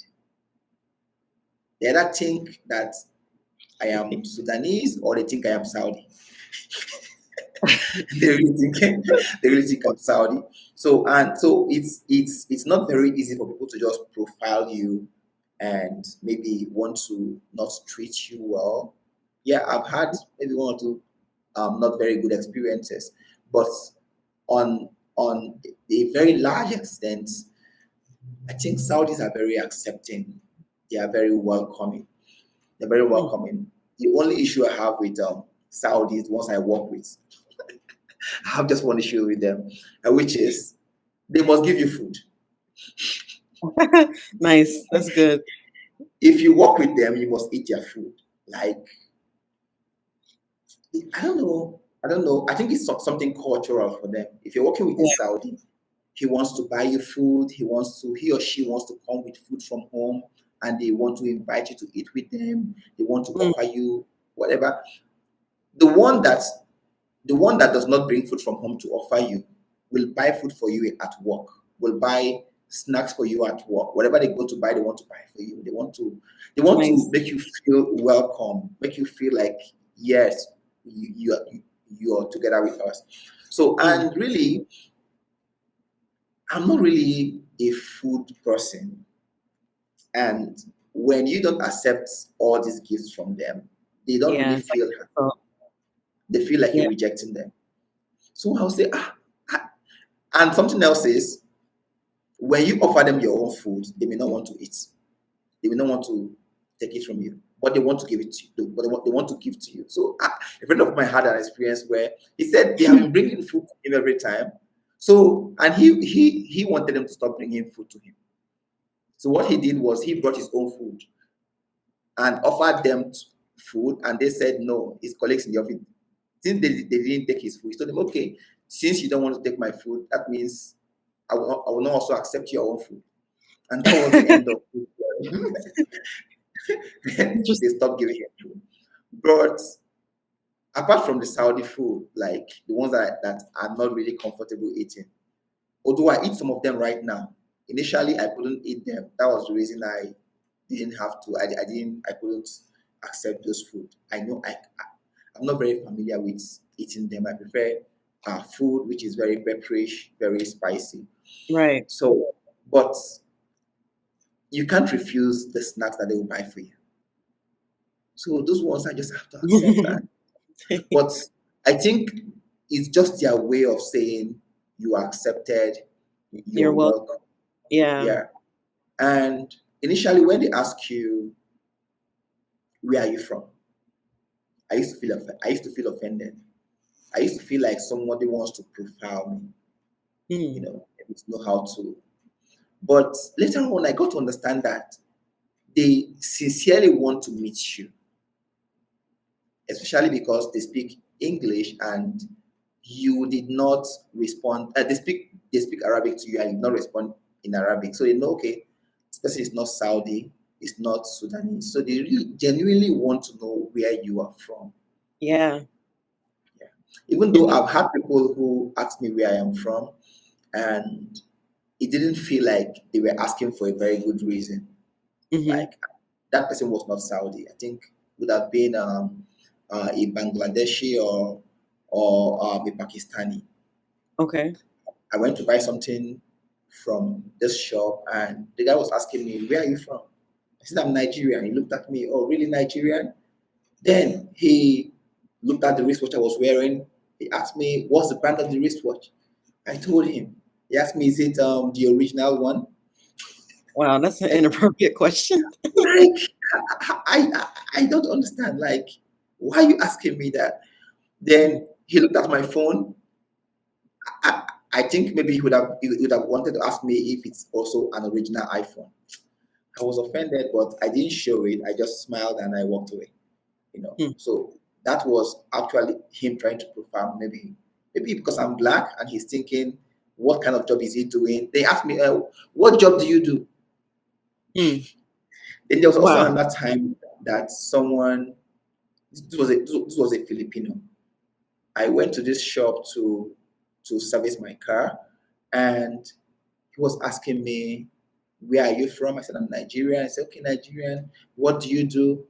They either think that I am Sudanese or they think I am Saudi. They really think I'm Saudi. So it's not very easy for people to just profile you and maybe want to not treat you well. Yeah, I've had maybe one or two not very good experiences, but on a very large extent, I think Saudis are very accepting. They are very welcoming. They're very welcoming. The only issue I have with Saudis, the ones I work with, I have just one issue with them, which is they must give you food. Nice. That's good. If you work with them, you must eat their food. Like, I don't know. I don't know. I think it's something cultural for them. If you're working with a Yeah. Saudi, he wants to buy you food. He or she wants to come with food from home, and they want to invite you to eat with them. They want to Mm. offer you whatever. The one that the one that does not bring food from home to offer you will buy food for you at work. Will buy snacks for you at work. Whatever they go to buy, they want to buy for you. They want to Nice. make you feel welcome, make you feel like yes, you are together with us. So, Mm. and really, I'm not really a food person. And when you don't accept all these gifts from them, they don't really Yeah. It's like feel happy. difficult. They feel like Yeah. you're rejecting them. So I'll say, ah. And something else is when you offer them your own food, they may not want to eat. They may not want to take it from you, but they want to give it to you. But they want to give to you. So a friend of mine had an experience where he said they have been bringing food to him every time. So and he wanted them to stop bringing food to him. So what he did was he brought his own food and offered them food, and they said no. His colleagues in the office, since they didn't take his food, he told them, okay, since you don't want to take my food, that means I will not also accept your own food. And that was the end of it. They Interesting. stopped giving him food. But apart from the Saudi food, like the ones that I'm not really comfortable eating, although I eat some of them right now, initially I couldn't eat them. That was the reason I didn't have to. I couldn't accept those food. I know I'm not very familiar with eating them. I prefer food which is very pepperish, very spicy. Right. So, but you can't refuse the snacks that they will buy for you. So those ones I just have to accept that. But I think it's just their way of saying you are accepted, you're You're welcome. welcome. Yeah. Yeah. And initially, when they ask you, where are you from? I used to feel offended. I used to feel like somebody wants to profile me, Hmm. I don't know how to. But later on, I got to understand that they sincerely want to meet you, especially because they speak English and you did not respond. They speak Arabic to you and you did not respond in Arabic. So they know, okay, this person is not Saudi, it's not Sudanese. So they really genuinely want to know where you are from. Yeah. Yeah. Even though And I've had people who ask me where I am from, and it didn't feel like they were asking for a very good reason. hmm. Like that person was not Saudi. I think would have been a Bangladeshi or a Pakistani. Okay. I went to buy something from this shop, and the guy was asking me, "Where are you from?" I said, "I'm Nigerian." He looked at me, "Oh, really, Nigerian?" Then he looked at the wristwatch I was wearing. He asked me, "What's the brand of the wristwatch?" I told him. He asked me, "Is it the original one?" Wow, that's an inappropriate question. Like, I don't understand. Like, why are you asking me that? Mm. Then he looked at my phone. I, I think maybe he would have wanted to ask me if it's also an original iPhone. I was offended, but I didn't show it. I just smiled and I walked away. Hmm. So that was actually him trying to profile maybe because I'm black and he's thinking, what kind of job is he doing? They asked me, what job do you do? Hmm. Then there was also Wow. another time that someone this was a Filipino. I went to this shop to service my car, and he was asking me, "Where are you from?" I said, "I'm Nigerian." I said, "Okay, Nigerian. What do you do?"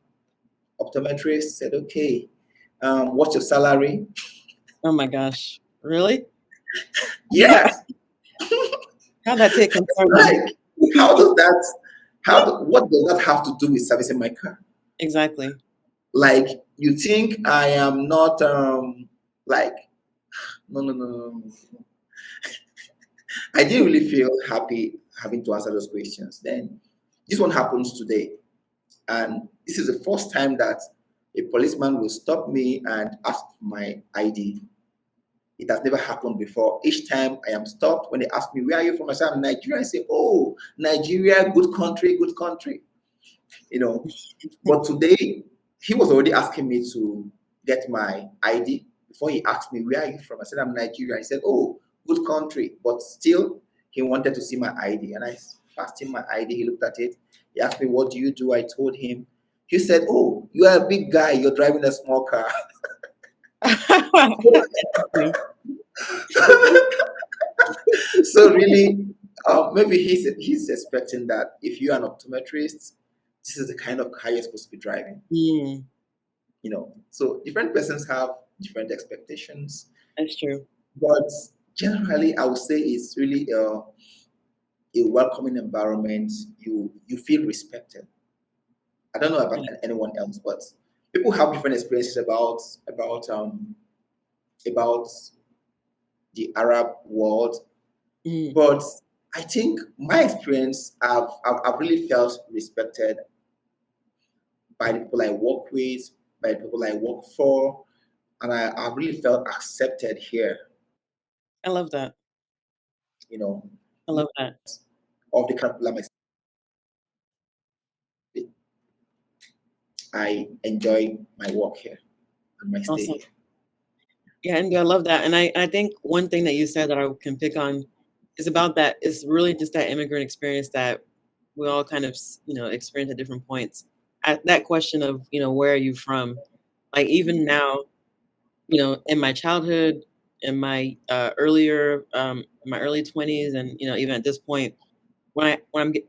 Optometrist. Said, "Okay. What's your salary?" Oh my gosh. Really? Yes. How'd that take concern though? Like, how does that? What does that have to do with servicing my car? Exactly. Like, you think I am not like no, no, no, no, no. I didn't really feel happy having to answer those questions. Then this one happens today. And this is the first time that a policeman will stop me and ask for my ID. It has never happened before. Each time I am stopped, when they ask me, "Where are you from?" I say, "I'm Nigeria." I say, "Oh, Nigeria, good country, good country." You know, but today he was already asking me to get my ID before he asked me, "Where are you from?" I said, "I'm Nigeria." He said, "Oh, good country." But still, he wanted to see my ID. And I passed him my ID. He looked at it. He asked me, "What do you do?" I told him. He said, "Oh, you are a big guy. You're driving a small car." Interesting. So really, maybe he's expecting that if you're an optometrist, this is the kind of car you're supposed to be driving. Mm, So different persons have different expectations, that's true. but generally I would say it's really a welcoming environment. You feel respected. I don't know about Yeah. anyone else, but people have different experiences about the Arab world. Mm. But I think my experience, I've really felt respected by the people I work with, by the people I work for, and I really felt accepted here. I love that. You know, I love that. of the kind of people I enjoy my work here and my stay Awesome. here. Yeah, and I love that. And I think one thing that you said that I can pick on is about that is really just that immigrant experience that we all kind of, experience at different points. At that question of, where are you from? Like even now, in my childhood, in my early 20s, and even at this point, when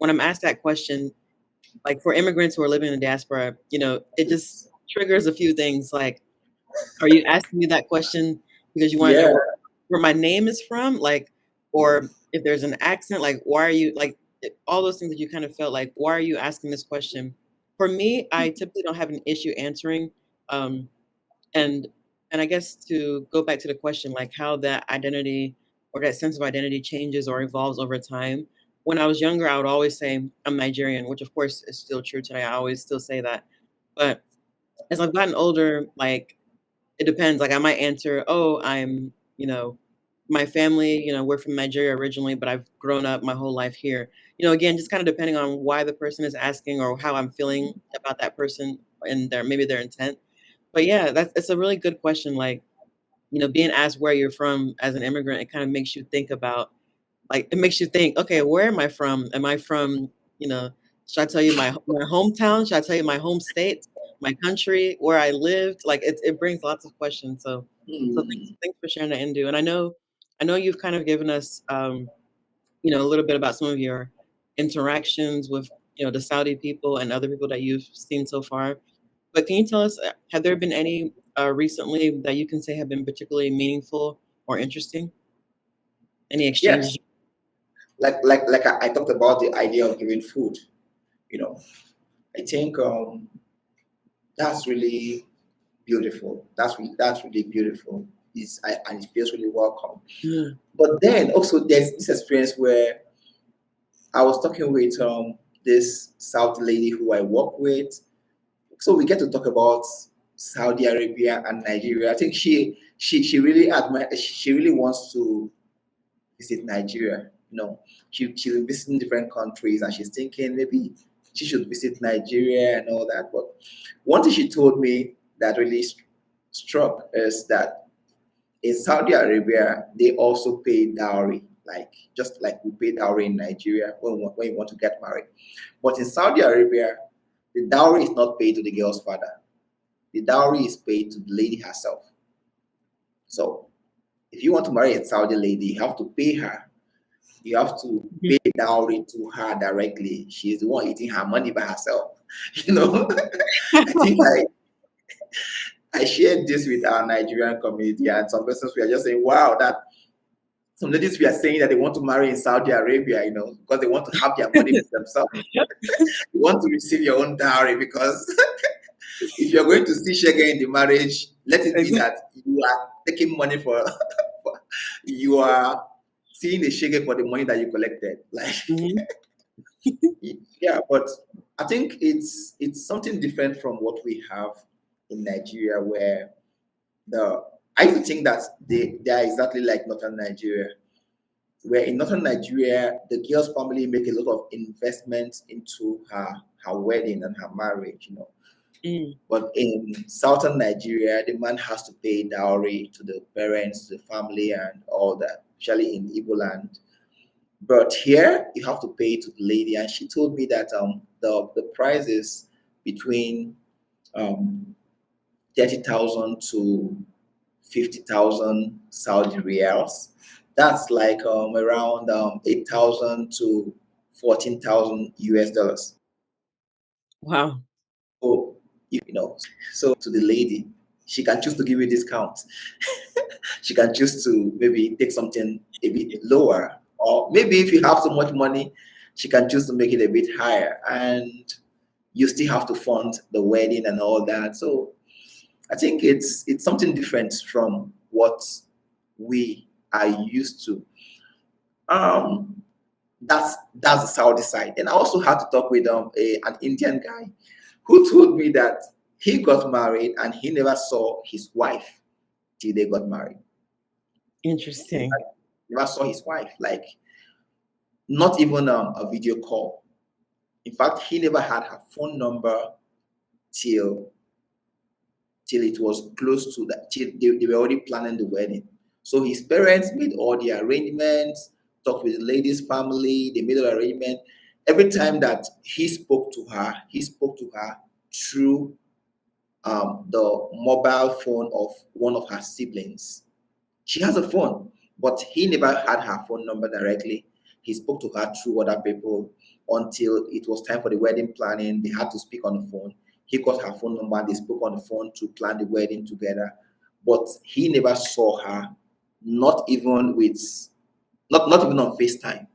I'm asked that question, like for immigrants who are living in the diaspora, it just triggers a few things. Like, are you asking me that question because you want to know Yeah, where my name is from? Like, or if there's an accent, like, why are you like? all those things that you kind of felt like, why are you asking this question? For me, I typically don't have an issue answering. Um, and and I guess to go back to the question, like how that identity or that sense of identity changes or evolves over time. When I was younger, I would always say I'm Nigerian, which of course is still true today. I always still say that. But as I've gotten older, like it depends. Like I might answer, "Oh, I'm, my family, we're from Nigeria originally, but I've grown up my whole life here." Again, just kind of depending on why the person is asking or how I'm feeling about that person and their intent. But yeah, it's a really good question. Like, being asked where you're from as an immigrant, it kind of makes you think about, like, it makes you think, okay, where am I from? Am I from, you know, should I tell you my hometown? Should I tell you my home state, my country, where I lived? Like it brings lots of questions. So Hmm. thanks for sharing that, Indu. And I know you've kind of given us a little bit about some of your interactions with, the Saudi people and other people that you've seen so far. But can you tell us, have there been any recently that you can say have been particularly meaningful or interesting? Any Yes, exchanges? like I talked about the idea of giving food. You know, I think that's really beautiful. That's really beautiful. And it feels really welcome. Yeah. But then also there's this experience where I was talking with this South lady who I work with. So we get to talk about Saudi Arabia and Nigeria. I think she really she really wants to visit Nigeria. She's been visiting different countries and she's thinking maybe she should visit Nigeria and all that. But one thing she told me that really struck is that in Saudi Arabia, they also pay dowry, like just like we pay dowry in Nigeria when you want to get married. But in Saudi Arabia, the dowry is not paid to the girl's father. The dowry is paid to the lady herself. So if you want to marry a Saudi lady, you have to pay her. You have to Mhm. pay dowry to her directly. She's the one eating her money by herself. You know, I think I shared this with our Nigerian community, and some persons were just saying, "Wow, that." Some ladies were saying that they want to marry in Saudi Arabia, because they want to have their money for themselves. You want to receive your own dowry because if you're going to see Shege in the marriage, let it be Exactly. that you are taking money you are seeing the Shege for the money that you collected. Like, Mhm. yeah, but I think it's something different from what we have in Nigeria, where the I used to think that they are exactly like northern Nigeria, where in northern Nigeria, the girl's family make a lot of investments into her wedding and her marriage. Mm. But in southern Nigeria, the man has to pay dowry to the parents, to the family, and all that, especially in Igbo land. But here, you have to pay to the lady, and she told me that the price is between um 30,000 to 50,000 Saudi riyals. That's like around 8,000 to 14,000 US dollars. Wow. So, so to the lady, she can choose to give you a discount. She can choose to maybe take something a bit lower. Or maybe if you have so much money, she can choose to make it a bit higher. And you still have to fund the wedding and all that. So I think it's something different from what we are used to. Um, that's the Saudi side. And I also had to talk with an Indian guy who told me that he got married and he never saw his wife till they got married. He Interesting. never saw his wife, like not even a video call. In fact, he never had her phone number till it was close to that. Till they were already planning the wedding. So his parents made all the arrangements, talked with the lady's family, they made an arrangement. Every time that he spoke to her through the mobile phone of one of her siblings. She has a phone, but he never had her phone number directly. He spoke to her through other people until it was time for the wedding planning. They had to speak on the phone. He got her phone number and they spoke on the phone to plan the wedding together. But he never saw her, not even with not even on FaceTime.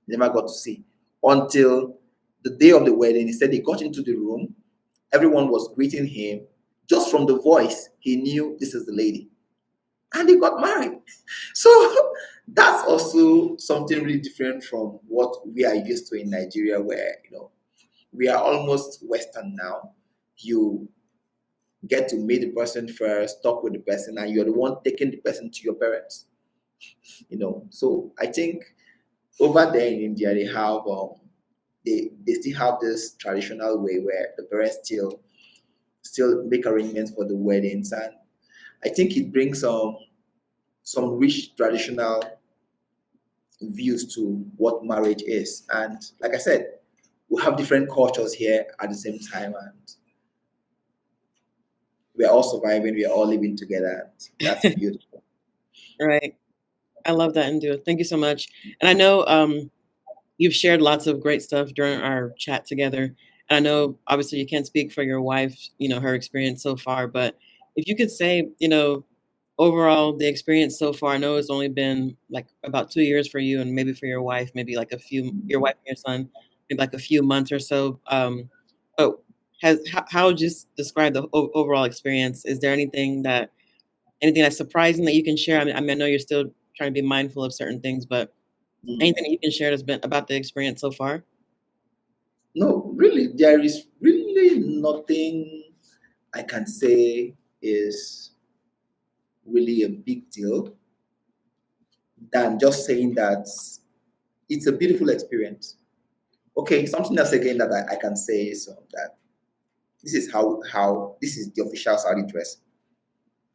Never got to see. until the day of the wedding. He said he got into the room, everyone was greeting him. Just from the voice, he knew this is the lady. And they got married. So that's also something really different from what we are used to in Nigeria, where we are almost Western now. You get to meet the person first, talk with the person, and you're the one taking the person to your parents. So I think over there in India they have they still have this traditional way where the parents still make arrangements for the weddings, and I think it brings some rich traditional views to what marriage is. And like I said, we have different cultures here at the same time, and we're all surviving, we're all living together. And that's beautiful. Right. I love that, Ndu. Thank you so much. And I know you've shared lots of great stuff during our chat together. And I know obviously you can't speak for your wife, her experience so far, but if you could say, overall the experience so far, I know it's only been like about 2 years for you and maybe for your wife, maybe like your wife and your son, maybe like a few months or so. But how would you describe the overall experience? Is there anything that's surprising that you can share? I mean, I know you're still trying to be mindful of certain things, but Mm. anything that you can share that's been about the experience so far? No, really, there is really nothing I can say is really a big deal than just saying that it's a beautiful experience. Okay, something else again that I can say is that this is how this is the official Saudi dress.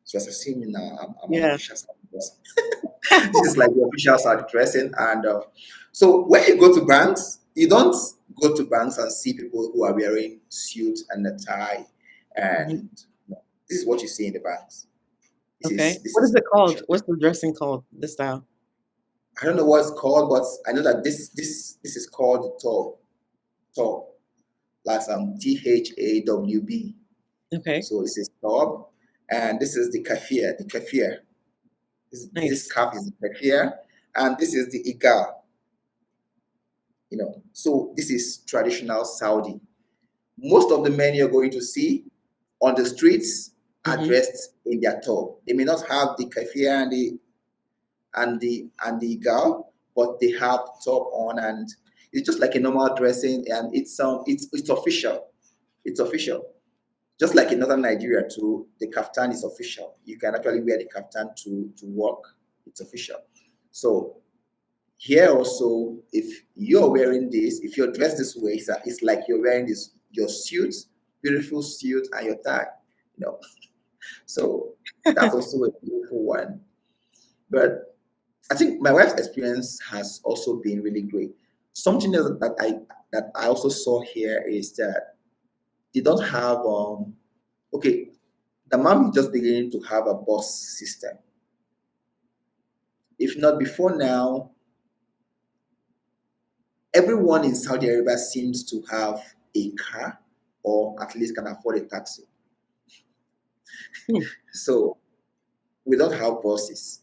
So as I see me now, I'm an Yeah. official Saudi dress. This is like the official Saudi dressing, and so when you go to banks, you don't go to banks and see people who are wearing suits and a tie, Mhm. and no, this is what you see in the banks. This Okay. is this What is is it called? official. What's the dressing called? This style? I don't know what it's called, but I know that this is called the top. That's THAWB. Okay. So this is top, and this is the kafir. The kafir. This Nice. cap is the kafir, and this is the igal. So this is traditional Saudi. Most of the men you're going to see on the streets are Hmm. dressed in their top. They may not have the kafir and the gal, but they have top on, and it's just like a normal dressing, and it's official. It's official. Just like in northern Nigeria too, the kaftan is official. You can actually wear the kaftan to work. It's official. So here also, if you're wearing this, if you're dressed this way, it's like you're wearing this your suit, beautiful suit, and your tie. You know, so that's also a beautiful one. But I think my wife's experience has also been really great. Something else that I also saw here is that they don't have okay, the mom is just beginning to have a bus system. If not before now, everyone in Saudi Arabia seems to have a car or at least can afford a taxi. Hmm. So we don't have buses.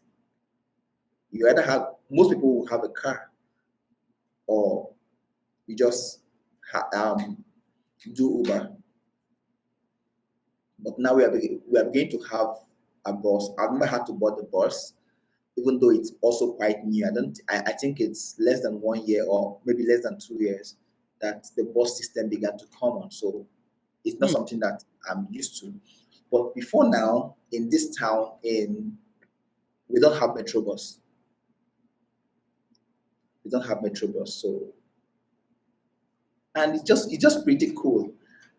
You either have most people will have a car or you just do Uber. But now we are going to have a bus. I remember I had to board the bus, even though it's also quite new. I think it's less than 1 year or maybe less than 2 years that the bus system began to come on. So it's not Hmm. something that I'm used to. But before now, in this town, we don't have metro bus. We don't have metro bus. So and it's just pretty cool.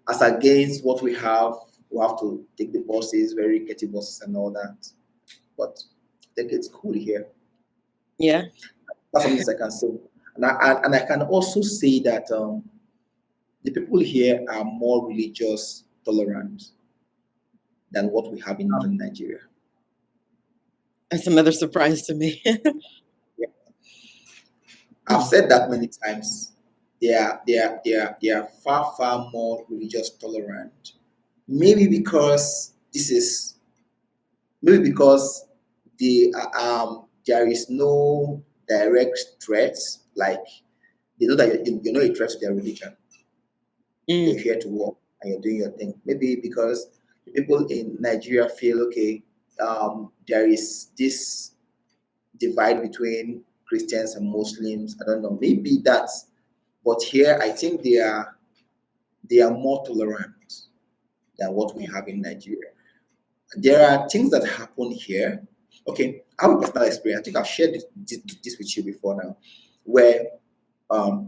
As against what we have to take the buses, very rickety buses and all that. But I think it's cool here. Yeah. That's something I can say. And I can also say that the people here are more religious tolerant than what we have in Um, northern Nigeria. That's another surprise to me. Yeah. I've Hmm. said that many times. They are far far more religious tolerant. Maybe because there is no direct threat like They know that you're not a threat to their religion. You're Mm, here to work and you're doing your thing. Maybe because people in Nigeria feel okay, there is this divide between Christians and Muslims. I don't know. Maybe that's, but here I think they are more tolerant than what we have in Nigeria. There are things that happen here. Okay, I have a personal experience. I think I've shared this with you before now, where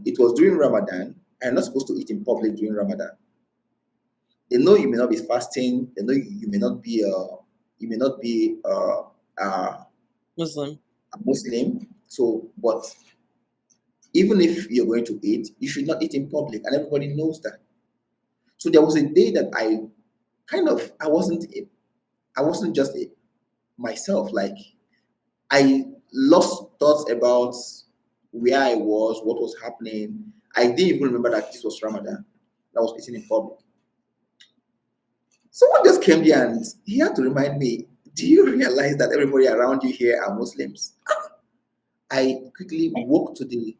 it was during Ramadan. I'm not supposed to eat in public during Ramadan. They know you may not be fasting. They know you may not be uh, Muslim. a Muslim. So, but even if you're going to eat, you should not eat in public, and everybody knows that. So there was a day that I wasn't just myself. Like I lost thoughts about where I was, what was happening. I didn't even remember that this was Ramadan. I was eating in public. Someone just came there and he had to remind me, do you realize that everybody around you here are Muslims? I quickly woke up to the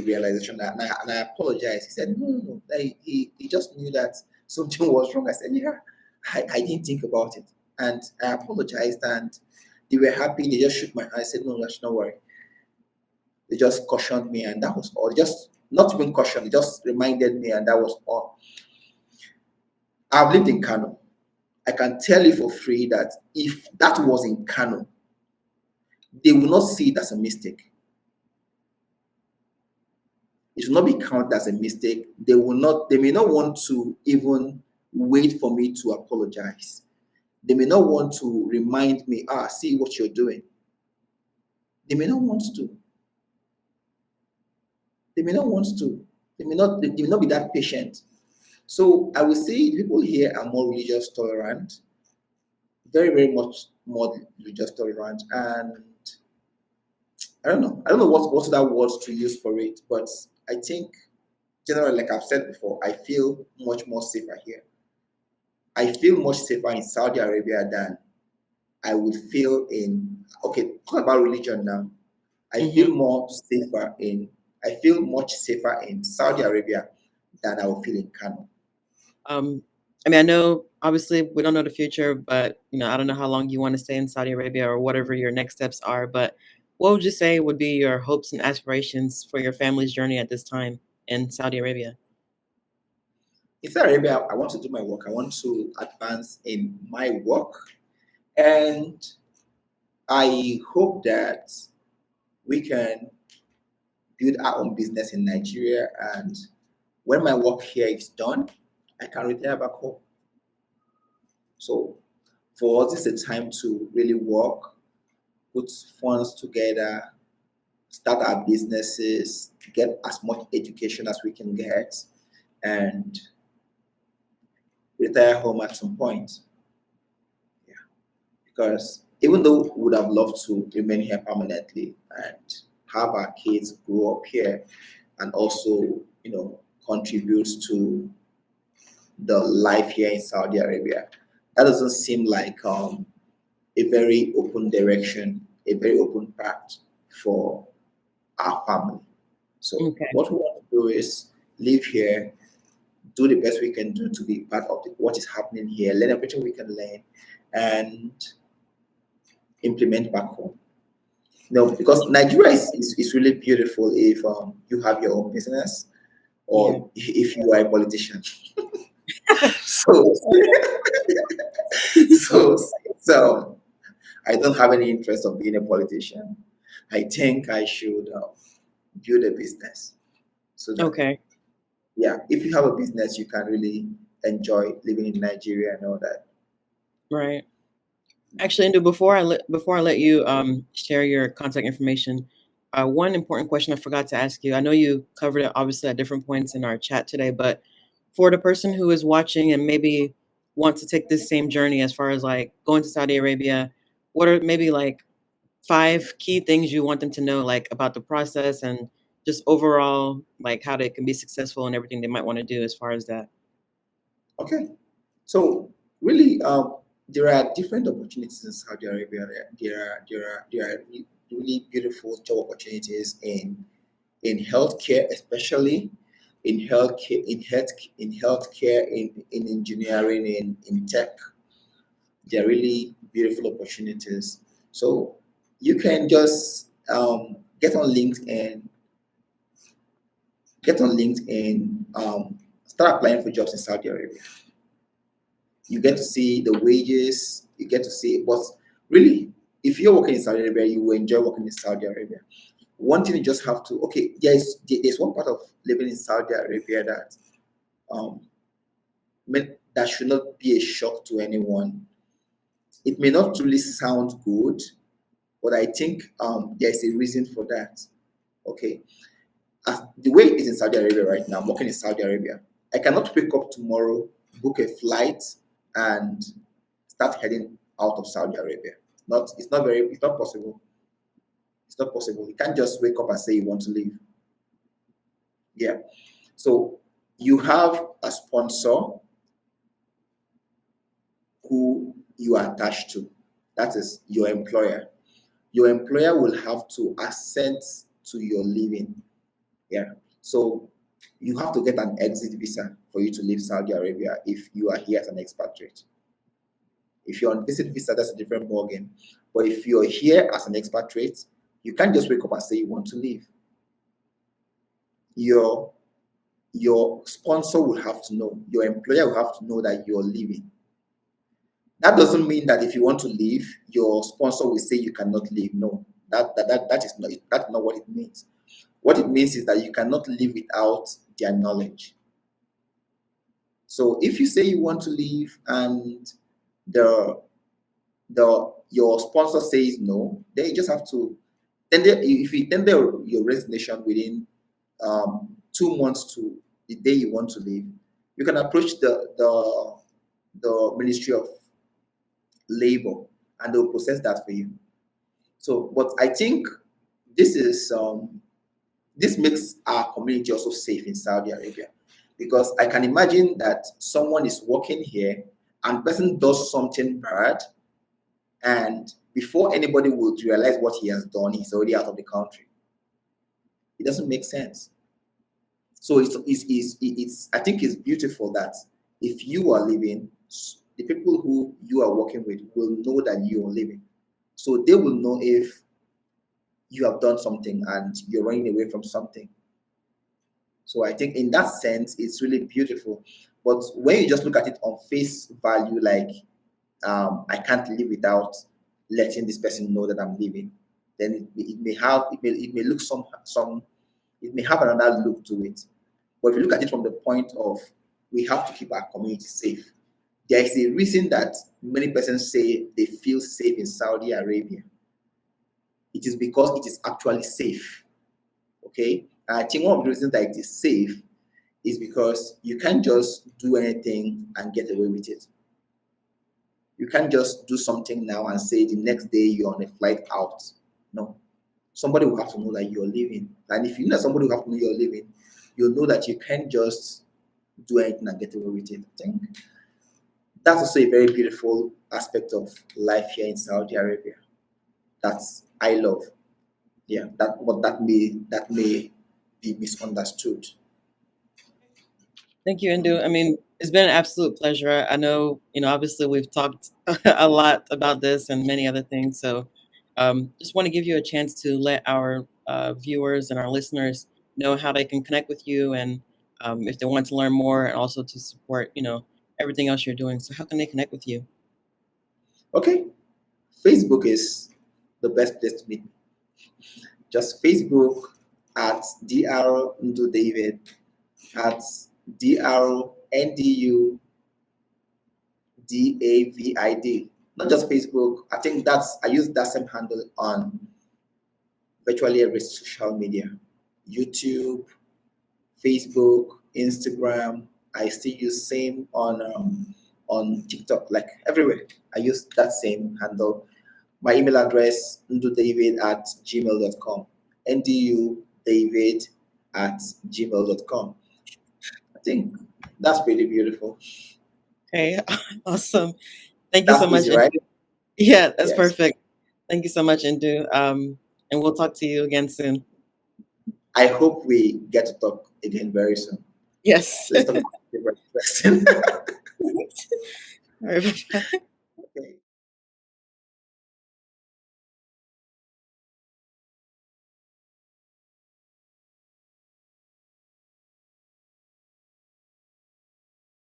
realization that, and I apologized. He said, no, no, no. He just knew that something was wrong. I said, yeah, I didn't think about it. And I apologized and they were happy. They just shook my hand. I said, no, Lash, don't worry. They just cautioned me and that was all. Just not even caution, they just reminded me and that was all. I've lived in Kano. I can tell you for free that if that was in Kano, they will not see it as a mistake. It will not be counted as a mistake. They may not want to even wait for me to apologize. They may not want to remind me, see what you're doing. They may not want to. They may not want to. They may not be that patient. So I would say people here are more religious tolerant, very, very much more religious tolerant. And I don't know. I don't know what that words to use for it, but I think generally, like I've said before, I feel much more safer here. I feel much safer in Saudi Arabia than I would feel in, okay, talk about religion now. I feel Hmm. more safer in I feel much safer in Saudi Arabia than I would feel in Kano. I mean, I know obviously we don't know the future, but I don't know how long you want to stay in Saudi Arabia or whatever your next steps are. But what would you say would be your hopes and aspirations for your family's journey at this time in Saudi Arabia? In Saudi Arabia, I want to do my work. I want to advance in my work. And I hope that we can build our own business in Nigeria. And when my work here is done, I can retire back home. So for us, it's a time to really work, put funds together, start our businesses, get as much education as we can get, and retire home at some point. Yeah. Because even though we would have loved to remain here permanently and have our kids grow up here and also, contribute to the life here in Saudi Arabia, that doesn't seem like a very open direction, a very open path for our family. So Okay, what we want to do is live here, do the best we can do to be part of what is happening here, learn everything we can learn, and implement back home. No, because Nigeria is really beautiful if you have your own business yeah, or if you are a politician. So, so, so I don't have any interest of being a politician. I think I should build a business so that, okay, yeah, if you have a business, you can really enjoy living in Nigeria and all that. right. Actually, Indu, before I let you share your contact information, one important question I forgot to ask you. I know you covered it obviously at different points in our chat today, but for the person who is watching and maybe wants to take this same journey as far as like going to Saudi Arabia, what are maybe like five key things you want them to know, like about the process and just overall, like how they can be successful and everything they might want to do as far as that? Okay. So really, there are different opportunities in Saudi Arabia. There are really beautiful job opportunities in in healthcare, especially in healthcare, in engineering, in tech. They're really beautiful opportunities. So you can just get on LinkedIn, start applying for jobs in Saudi Arabia. You get to see the wages, you get to see, but really, if you're working in Saudi Arabia, you will enjoy working in Saudi Arabia. One thing you just have to, okay, there's one part of living in Saudi Arabia that um that should not be a shock to anyone. It may not really sound good, but I think there's a reason for that. Okay, as the way it is in Saudi Arabia right now, I'm working in Saudi Arabia. I cannot wake up tomorrow, book a flight, and start heading out of Saudi Arabia. It's not possible. It's not possible. You can't just wake up and say you want to leave. Yeah. So you have a sponsor who you are attached to. That is your employer. Your employer will have to assent to your leaving. Yeah. So you have to get an exit visa for you to leave Saudi Arabia if you are here as an expatriate. If you're on visit visa, that's a different ballgame. But if you're here as an expatriate, you can't just wake up and say you want to leave. Your your sponsor will have to know, your employer will have to know that you're leaving. That doesn't mean that if you want to leave, your sponsor will say you cannot leave. No, that's not what it means. What it means is that you cannot leave without their knowledge. So if you say you want to leave and the your sponsor says no, then you just have to if you tender your resignation within 2 months to the day you want to leave, you can approach the Ministry of Labor and they'll process that for you. So, but I think this is this makes our community also safe in Saudi Arabia because I can imagine that someone is working here and person does something bad, and before anybody would realize what he has done, he's already out of the country. It doesn't make sense. So it's I think it's beautiful that if you are leaving, the people who you are working with will know that you are leaving. So they will know if you have done something and you're running away from something. So I think in that sense, it's really beautiful. But when you just look at it on face value, like I can't live without letting this person know that I'm leaving, then it may look some it may have another look to it. But if you look at it from the point of we have to keep our community safe, there is a reason that many persons say they feel safe in Saudi Arabia. It is because it is actually safe. Okay, and I think one of the reasons that it is safe is because you can't just do anything and get away with it. You can't just do something now and say the next day you're on a flight out. No, somebody will have to know that you're leaving. And if you know somebody will have to know you're leaving, you'll know that you can't just do anything and get away with it. I think that's also a very beautiful aspect of life here in Saudi Arabia. That's I love. Yeah, that may be misunderstood. Thank you, Indu. I mean, it's been an absolute pleasure. I know, obviously we've talked a lot about this and many other things. So just want to give you a chance to let our viewers and our listeners know how they can connect with you and if they want to learn more and also to support, everything else you're doing. So how can they connect with you? Okay, Facebook is the best place to meet me. Just Facebook at Dr. Ndu David at DrNduDavid. Not just Facebook. I think I use that same handle on virtually every social media. YouTube, Facebook, Instagram. I still use same on TikTok, like everywhere. I use that same handle. My email address ndudavid at gmail.com. Ndudavid at gmail.com. I think that's pretty beautiful. Okay, awesome. Thank you so That's much, easy, right? Indu. Yeah, that's Yes. perfect. Thank you so much, Indu. And we'll talk to you again soon. I hope we get to talk again very soon. Yes. Let's talk about favorite question. All right, bye-bye.